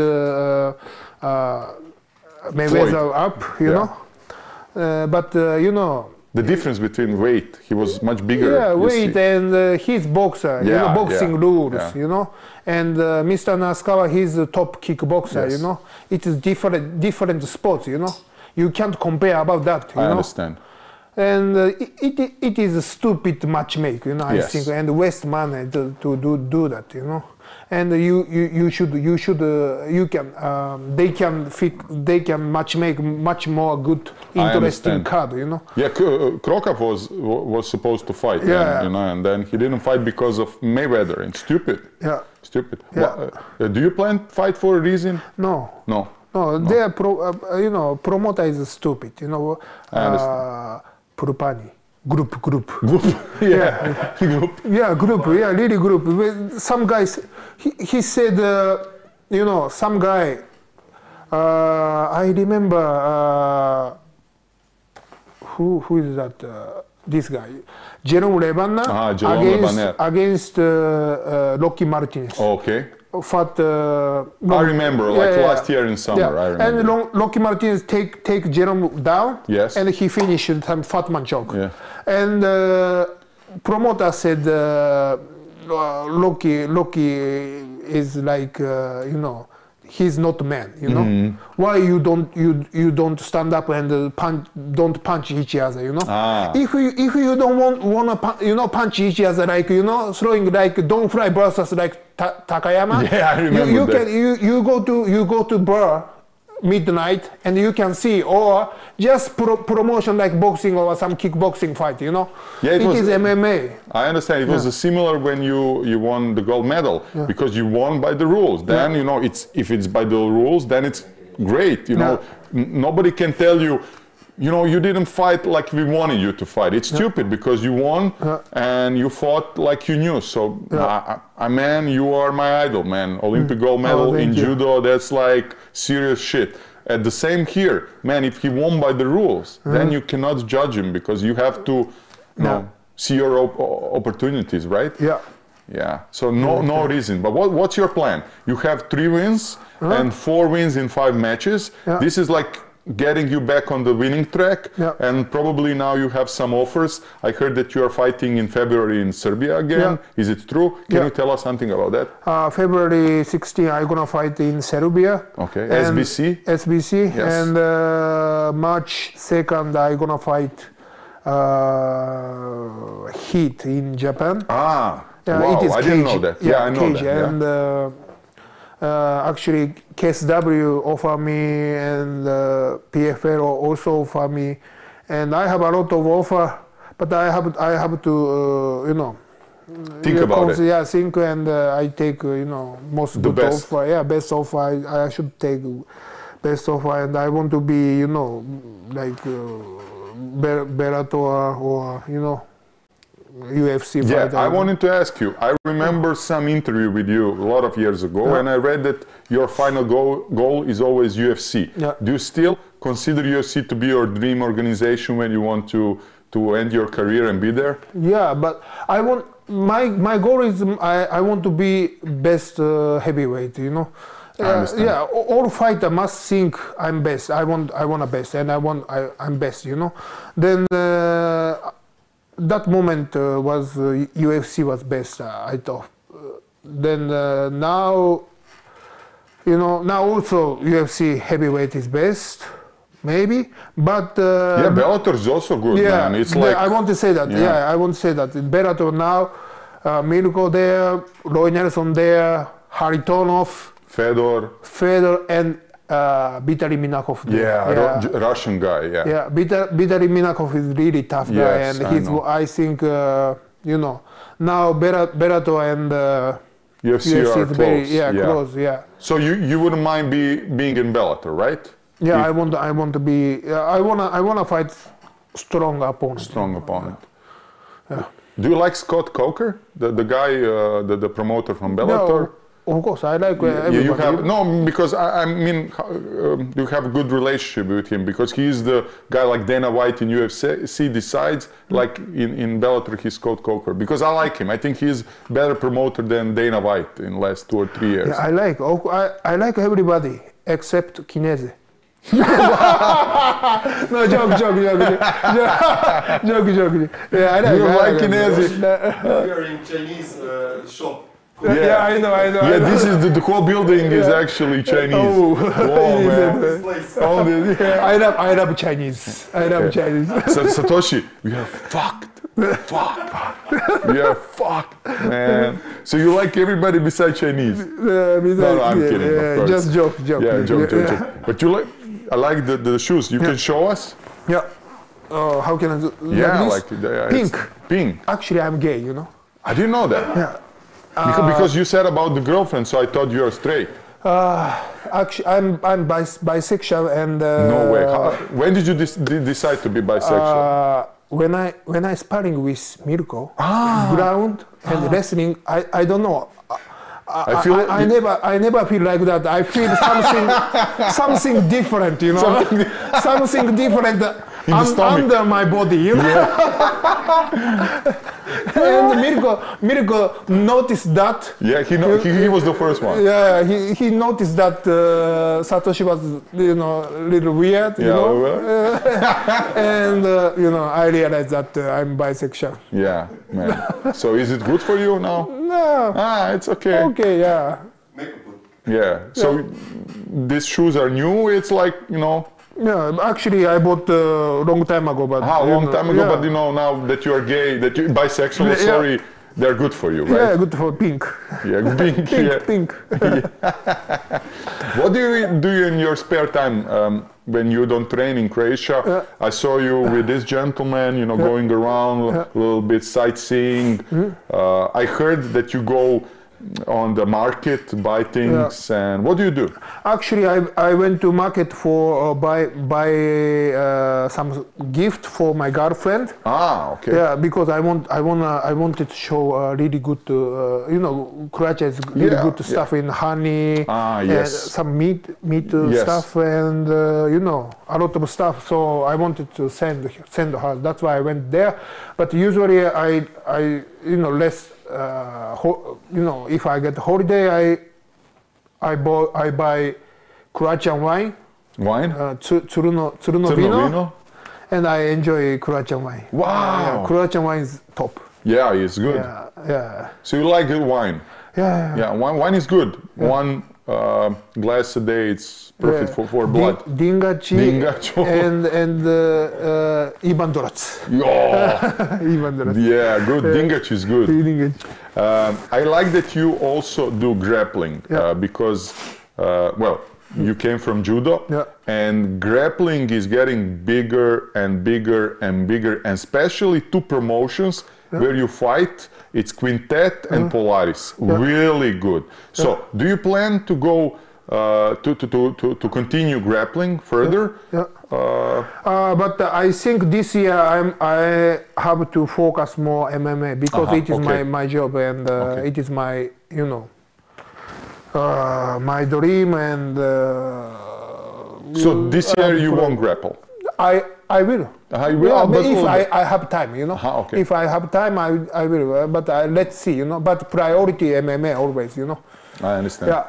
Mayweather up, you know. But you know. The difference between weight, he was much bigger. Yeah, weight and he's boxer, you know, boxing rules, you know. And Mr. Nasukawa, he's a top kickboxer, you know. It is different sports, you know. You can't compare about that, you know. I understand. And it is a stupid matchmaking, you know, I think, and waste money to do that, you know. And they can matchmake much more good, interesting card, you know. Yeah, Krokop was supposed to fight, you know, and then he didn't fight because of Mayweather. And stupid. Yeah. Stupid. Yeah. Do you plan to fight for a reason? No. No. No, they are you know, promoter is stupid, you know. Purpani. Group. Group. Yeah. Group. Yeah, group. Yeah, really group. Some guys, he said, you know, some guy, I remember, who is that? This guy, Jerome Lebanna against Rocky Martinez. Okay. Fought, I remember, like last year in summer. I remember. And Rocky Martinez take Jerome down. Yes. And he finished some fat man choke. Yeah. And promoter said, Rocky is like, you know, he's not a man, you know. Why you don't stand up and don't punch each other, you know. If you don't wanna you know, punch each other, like, you know, throwing like Don't Fly versus like Takayama. Yeah, I remember that. You go to bar midnight and you can see, or just promotion like boxing or some kickboxing fight, you know. Yeah, it is MMA. I understand. It was similar when you won the gold medal because you won by the rules. Then you know, if it's by the rules, then it's great. You know, nobody can tell you, you know, you didn't fight like we wanted you to fight. It's stupid because you won and you fought like you knew. So, man, you are my idol, man. Olympic gold medal in judo, that's like serious shit. At the same here, man, if he won by the rules, then you cannot judge him because you have to, you know, see your opportunities, right? Yeah. Yeah. So no reason. But what's your plan? You have 3 wins and 4 wins in 5 matches. This is like getting you back on the winning track, and probably now you have some offers. I heard that you are fighting in February in Serbia again. Is it true? Can you tell us something about that? February 16, I'm gonna fight in Serbia. Okay, SBC? SBC, yes. And March 2nd, I'm gonna fight Heat in Japan. Wow, I didn't know that. Yeah, I know that. And actually, KSW offer me, and PFL also offer me, and I have a lot of offer, but I have to you know, think about it. Yeah, think, and I take you know, most good offer. Yeah, best offer. I should take best offer, and I want to be, you know, like Bellator or you know, UFC fighter. I wanted to ask you, I remember some interview with you a lot of years ago, and I read that your final goal is always UFC. Do you still consider UFC to be your dream organization when you want to end your career and be there? Yeah, but I want, my goal is I want to be best heavyweight, you know. I understand. Yeah, all fighter must think I'm best. I want a best, and I'm best. You know. Then that moment was UFC was best. I thought. Then now, you know, now also UFC heavyweight is best, maybe. But yeah, Bellator is also good, yeah, man. It's like I want to say that. Yeah, I want to say that Bellator now, Marko there, Roy Nelson there, Haritonov. Fedor and Vitaly Minakov. Yeah, Russian guy. Yeah. Yeah, Vitaly Minakov is really tough guy, Yes, and he's. I think you know, now Bellator and UFC are is close. very close. Yeah. So you wouldn't mind being in Bellator, right? Yeah, I want to be. I wanna fight strong opponent. Strong opponent. Yeah. Do you like Scott Coker, the guy, the promoter from Bellator? No, of course, I like everybody. You have no, because I mean, you have a good relationship with him because he's the guy like Dana White in UFC decides, like in Bellator he's Scott Coker, because I like him. I think he's better promoter than Dana White in last 2 or 3 years. Yeah, I like everybody except Kineze. No, joke. Yeah, I like Kineze. We are in Chinese shop. Yeah, I know. Yeah, this is the whole building is actually Chinese. Oh, man. This place. I love Chinese. So, Satoshi, we are fucked. We are fucked, man. So you like everybody besides Chinese? No, I'm kidding, of course. Just joke. Yeah, joke. But you like, I like the shoes. You can show us? Yeah. How can I do? Yeah, like this? Pink. Actually, I'm gay, you know. I didn't know that. Yeah. Because you said about the girlfriend, so I thought you were straight. Actually, I'm bisexual and. No way. When did you decide to be bisexual? When I sparring with Marko, ground and wrestling, I don't know. I never feel like that. I feel something different, you know. Something different under my body, you know. And Marko noticed that. Yeah, he was the first one. Yeah, he noticed that Satoshi was, you know, a little weird, you know. And you know, I realized that I'm bisexual. Yeah, man. So is it good for you now? No. It's okay. Okay, yeah. Yeah. So these shoes are new. It's like, you know. Yeah, actually, I bought a long time ago, but but you know, now that you are gay, that you're bisexual, sorry, they're good for you, right? Yeah, good for pink. Yeah, pink. What do you do in your spare time when you don't train in Croatia? I saw you with this gentleman, you know, going around a little bit sightseeing. I heard that you go on the market, buy things, and what do you do? Actually, I went to market for buy some gift for my girlfriend. Okay. Yeah, because I wanted to show really good, you know, Croatia is really good stuff in honey, some meat stuff, and you know, a lot of stuff. So I wanted to send her. That's why I went there. But usually I you know, less. You know, if I get holiday, I buy Croatian wine. Crno vino, and I enjoy Croatian wine. Wow, Croatian wine is top. Yeah, it's good. Yeah. So you like good wine? Yeah. Wine is good. One glass a day, it's perfect for blood. Dingaci and Ivan Dorac. Ivan Dorac. Yeah, good. Dingaci is good. I like that you also do grappling because, well, you came from judo, and grappling is getting bigger and bigger and bigger, and especially 2 promotions where you fight. It's Quintet and Polaris, really good. So, do you plan to go to continue grappling further? But I think this year I have to focus more MMA because it is my job, and it is my, you know, my dream, and so this year you won't grapple? I will. Yeah, but if I have time, you know. If I have time, I will. But let's see, you know. But priority MMA always, you know. I understand. Yeah.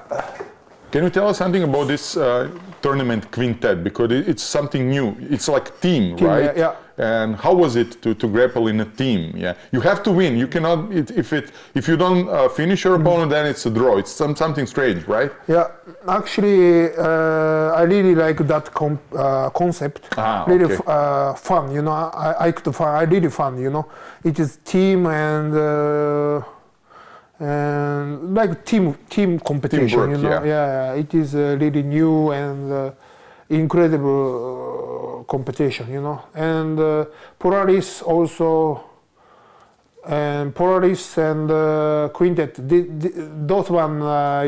Can you tell us something about this tournament quintet? Because it's something new. It's like team, right? Yeah. And how was it to grapple in a team? Yeah, you have to win. You cannot if you don't finish your opponent, then it's a draw. It's something strange, right? Yeah, actually, I really like that concept. Really fun, you know. I could find I really fun, you know. It is team and like team competition, Teamwork, you know. Yeah, it is really new and incredible competition, you know. And Polaris also, and Polaris and Quintet, those one are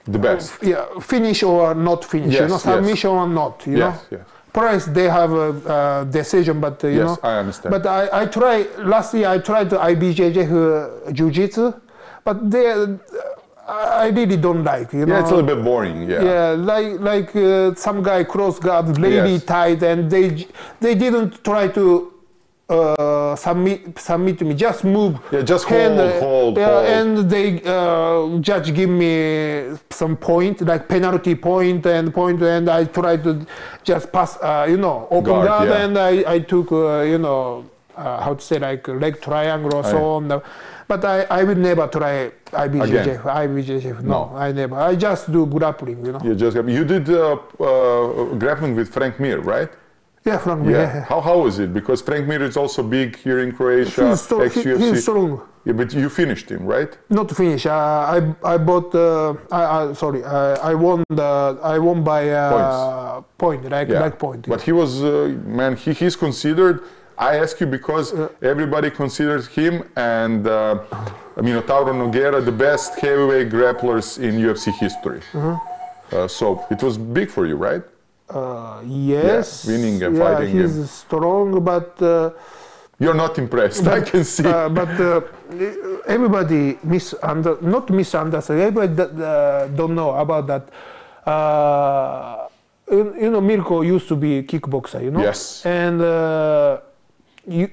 the best. Yeah, finish or not finish, you know, submission or not, you know. Yes. Polaris, they have a decision, but you know. I understand. But I tried last year. I tried the IBJJ jiu-jitsu, but I really don't like, you know. Yeah, it's a little bit boring. Yeah. Yeah, like some guy cross guard really tight, and they didn't try to submit me. Just move. Yeah, just hold. And they judge give me some point, like penalty point, and I tried to just pass, you know, open guard, and I took, you know, how to say, like leg triangle or so on. But I will never try IBJJ. No, I never. I just do grappling, you know. You did grappling with Frank Mir, right? Yeah, Frank Mir. Yeah. How was it? Because Frank Mir is also big here in Croatia. Ex-UFC. He's strong. Yeah, but you finished him, right? Not finish. I bought. I won by point, like point. But he was man. He's considered. I ask you because everybody considers him and Minotauro Nogueira the best heavyweight grapplers in UFC history. So it was big for you, right? Yes. Yeah, winning and fighting him. He's strong, but you're not impressed. I can see. But everybody not misunderstand. Everybody don't know about that. You know, Marko used to be kickboxer. You know. Yes. And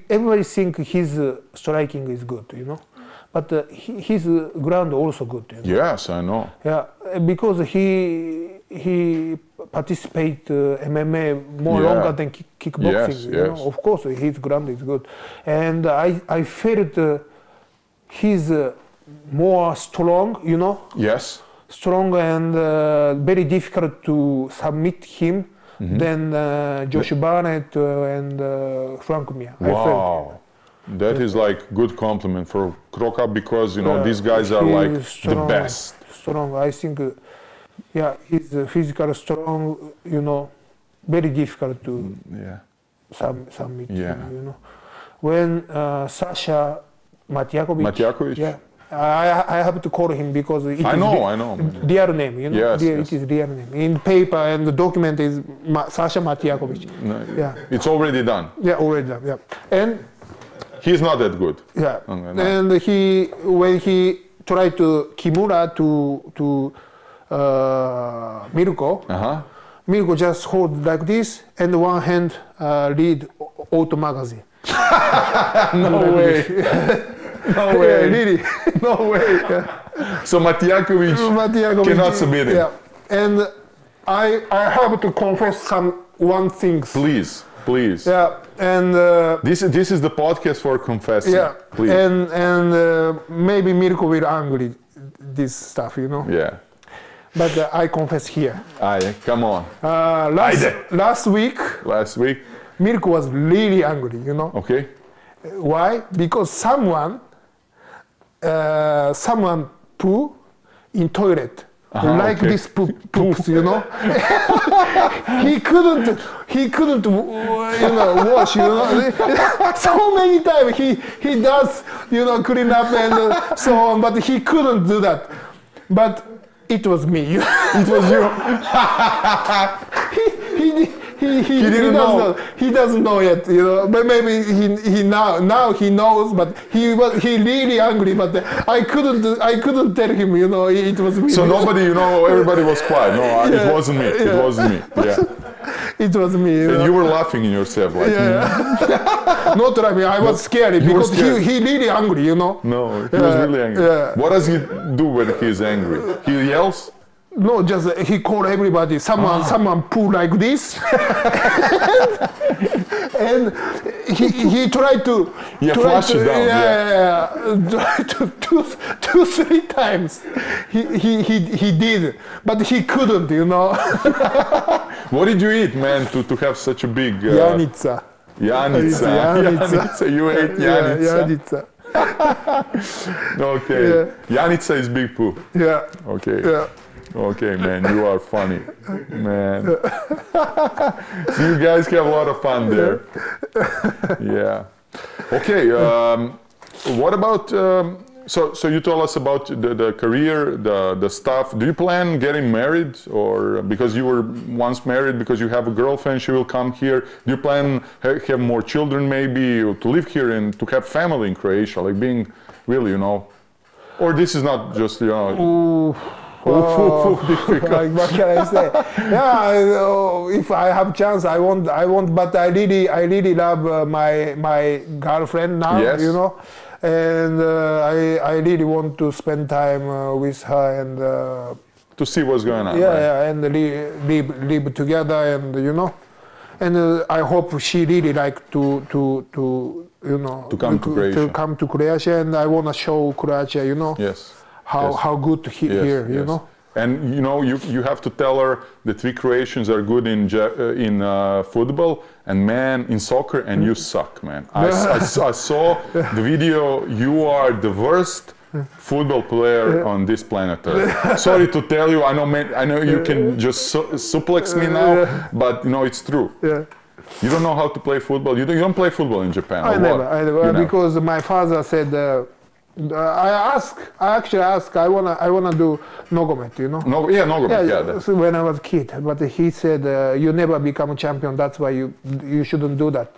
everybody think his striking is good. You know. But his ground also good. You know? Yes, I know. Yeah, because he participate MMA more longer than kickboxing. You know? Of course, his ground is good, and I felt he's more strong. You know. Yes. Strong and very difficult to submit him than Josh Barnett and Frank Mir. Wow. That is like good compliment for Kroka because you know these guys are like strong, the best. Strong, I think. Yeah, he's physically strong. You know, very difficult to submit. Yeah. You know, when Sasha Matiakovic. Yeah. I have to call him because it I know. Real name, you know. Yes. It is real name. In paper and the document is Sasha Matiakovic. No, it's already done. Yeah, already done. Yeah, and he's not that good. Yeah, and when he tried to Kimura to Marko, Marko just hold like this and one hand read auto magazine. No way. No way. Yeah, really. No way. Yeah. So Matiakovic cannot submit it. Yeah. And I have to confess one thing. Please. Yeah. And this is the podcast for confessing. Yeah. Please. And maybe Marko will angry this stuff, you know. Yeah. But I confess here. Come on. Last week. Marko was really angry, you know. Okay. Why? Because someone poo in toilet. This poops, you know. he couldn't wash, you know. So many times he does, you know, clean up and so on, but he couldn't do that. But it was me. It was you. He doesn't know yet, you know. But maybe he now he knows. But he really angry. But I couldn't tell him, you know. It was me. So nobody, you know, everybody was quiet. No, it wasn't me. It wasn't me. Yeah. It was me. And you were laughing in yourself, like. Not like me. I was scared because he really angry, you know. No, he was really angry. What does he do when he's angry? He yells? No, just he called everybody. Someone pull like this, and he tried to flush it down. Tried to two, 3 times. He did, but he couldn't, you know. What did you eat, man, to have such a big? Janitsa. Janitsa. You ate janitsa. Okay. Janitsa is big poo. Yeah. Okay. Yeah. Okay, man, you are funny, man. So you guys have a lot of fun there. Yeah. Okay. What about? So you told us about the career, the stuff. Do you plan getting married, or because you were once married, because you have a girlfriend, she will come here? Do you plan have more children, maybe, or to live here and to have family in Croatia, like being really, you know? Or this is not just, you know. Like, what can I say? If I have chance, I want. But I really love my girlfriend now, you know, and I really want to spend time with her and to see what's going on. And live together, and you know, and I hope she really like to you know come to Croatia, and I want to show Croatia, you know. Yes. How good here, you know. And you know, you have to tell her that we Croatians are good in football, and man, in soccer, and you suck, man. I saw the video. You are the worst football player on this planet Earth. Sorry to tell you. I know you can just suplex me now, but you know it's true. Yeah. You don't know how to play football. You don't play football in Japan. I never. Because my father said. I actually asked. I wanna do nogomet, you know. Nogomet. So when I was a kid, but he said you never become a champion. That's why you shouldn't do that.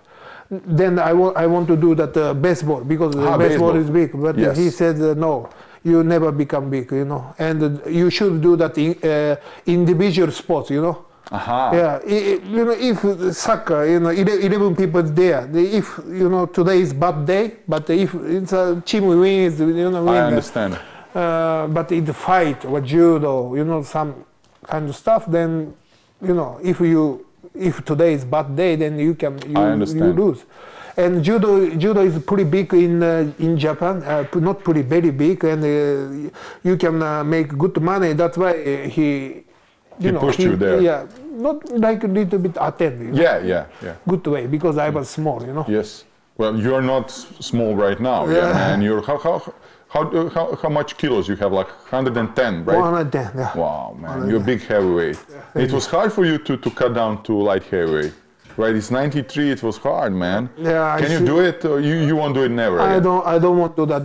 Then I want to do that baseball because baseball is big. But he said no, you never become big, you know. And you should do that in individual sports, you know. You know, if soccer, you know, 11 people there. If you know today is bad day, but if it's a team wins, you know, I understand. But in the fight or judo, you know, some kind of stuff, then you know, if today is bad day, then you lose. And judo is pretty big in Japan, not pretty very big, and you can make good money. That's why he pushed you there. Yeah, not like a little bit attentive. Yeah. Good way, because I was small, you know. Yes. Well, you're not small right now. Yeah, man. You're how much kilos you have? Like 110, right? 110. Yeah. Wow, man, you're a big heavyweight. It was hard for you to cut down to light heavyweight, right? It's 93. It was hard, man. Yeah. Can you do it, or you won't do it never? I don't want to do that.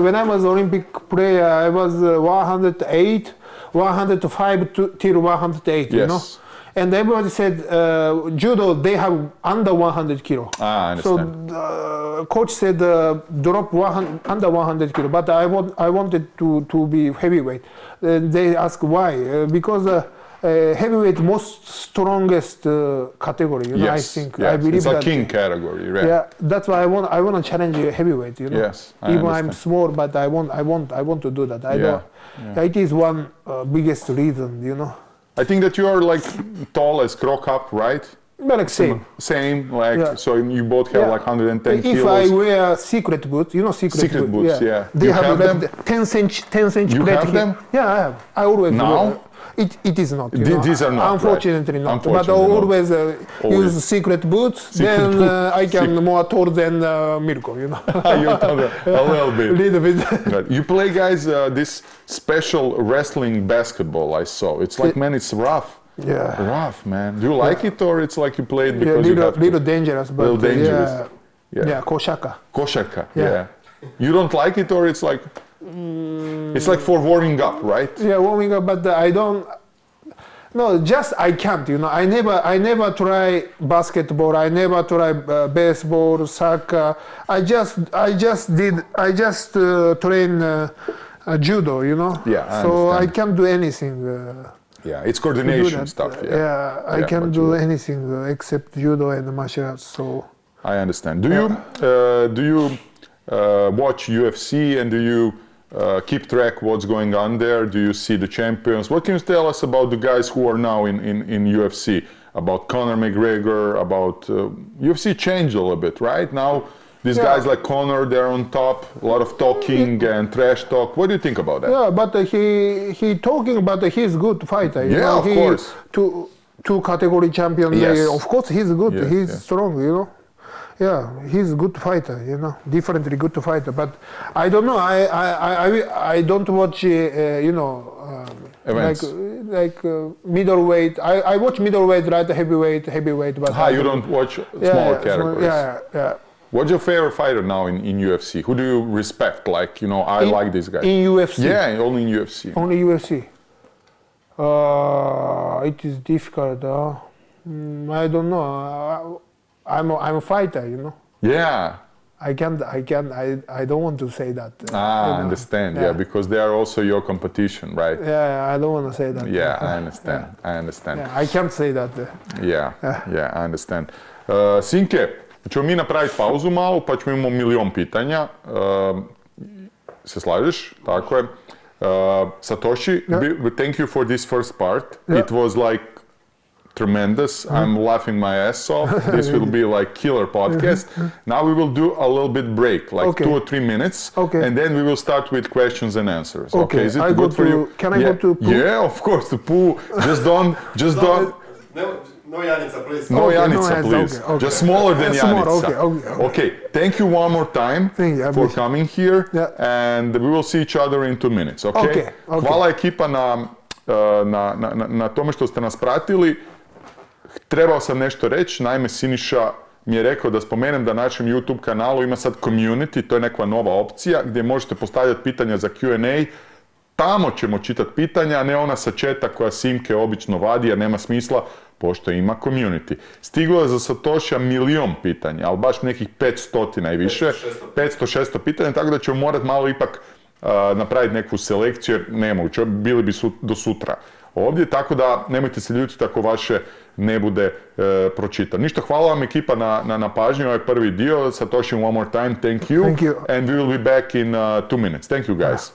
When I was Olympic player, I was 108. 105 till 108, you know, and everybody said judo they have under 100 kilo. I understand. So coach said drop under 100 kilo, but I wanted to be heavyweight. They asked why? Because heavyweight most strongest category, you know. I think I believe it's a king category, right? Yeah, that's why I want to challenge heavyweight, you know. Yes, even I'm small, but I want to do that. I know. It is one biggest reason, you know. I think that you are like tall as Krok up, right? But like same, like so you both have like 110 kilos. If I wear secret boots, you know, secret boots. They have them 10 cm. You have them? Yeah, I have. I always now. It is not. These are not. Unfortunately right. not. Unfortunately but always use secret boots. Then I can more tall than Marko, you know. You're a little bit. Little bit. Right. You play, guys, this special wrestling basketball. I saw. It's like, man, it's rough. Yeah. Rough, man. Do you like it, or it's like you play it because you have to? Little dangerous, but little dangerous. Yeah, koshaka. Koshaka. Yeah. You don't like it, or it's like. It's like for warming up, right? Yeah, warming up, but I don't. No, just I can't. You know, I never try basketball. I never try baseball, soccer. I just train judo. You know. Yeah. So I can't do anything. Yeah, it's coordination stuff. I can do anything except judo and martial arts. So I understand. Do you watch UFC and do you keep track what's going on there? Do you see the champions? What can you tell us about the guys who are now in UFC? About Conor McGregor, about UFC changed a little bit, right? Now these guys like Conor, they're on top, a lot of talking and trash talk. What do you think about that? Yeah, but he talking about he's good fighter. You know? Of course. Two category champion. Yes. Of course he's good. Yes, he's strong. You know. Yeah, he's a good fighter. You know, differently good fighter. But I don't know. I don't watch. You know. Events. Like middleweight. I watch middleweight, light heavyweight. But you don't watch smaller categories. Yeah. What's your favorite fighter now in UFC? Who do you respect? Like, you know, I like this guy. In UFC? Yeah, only in UFC. Only UFC. It is difficult. I don't know. I'm a fighter, you know. Yeah. I don't want to say that. I understand. Yeah, because they are also your competition, right? Yeah, I don't want to say that. Yeah, I understand. I understand. Yeah, I can't say that. Yeah, I understand. Sinke, ćemo mi napraviti pauzu malo, pa ćemo imamo milion pitanja. Se slažeš? Tako je. Satoshi, thank you for this first part. It was like tremendous. I'm laughing my ass off. This will be like killer podcast. Now we will do a little bit break, like 2 or 3 minutes, and then we will start with questions and answers. Okay, is it good for you? Can I go to poo? Yeah, of course, the poo. Just don't. No Janica, please. No Janica, please. Okay. Just smaller than Janica. Okay, thank you one more time for coming here, and we will see each other in 2 minutes, okay? Hvala ekipa na tome što ste nas pratili. Trebao sam nešto reći, naime Siniša mi je rekao da spomenem da na našem YouTube kanalu ima sad community, to je neka nova opcija gdje možete postavljati pitanja za Q&A. Tamo ćemo čitati pitanja, a ne ona sa chata koja Simke obično vadi, jer nema smisla, pošto ima community. Stiglo je za Satoshija milion pitanja, ali baš nekih 500 i više, 500-600 pitanja, tako da ćemo morati malo ipak napraviti neku selekciju, jer nemoguće, bili bi do sutra ovdje, tako da nemojte se ljutiti ako vaše ne bude pročitano. Ništa, hvala vam ekipa na pažnju, ovaj prvi dio. Satoshi, one more time, thank you. Thank you. And we will be back in 2 minutes. Thank you, guys.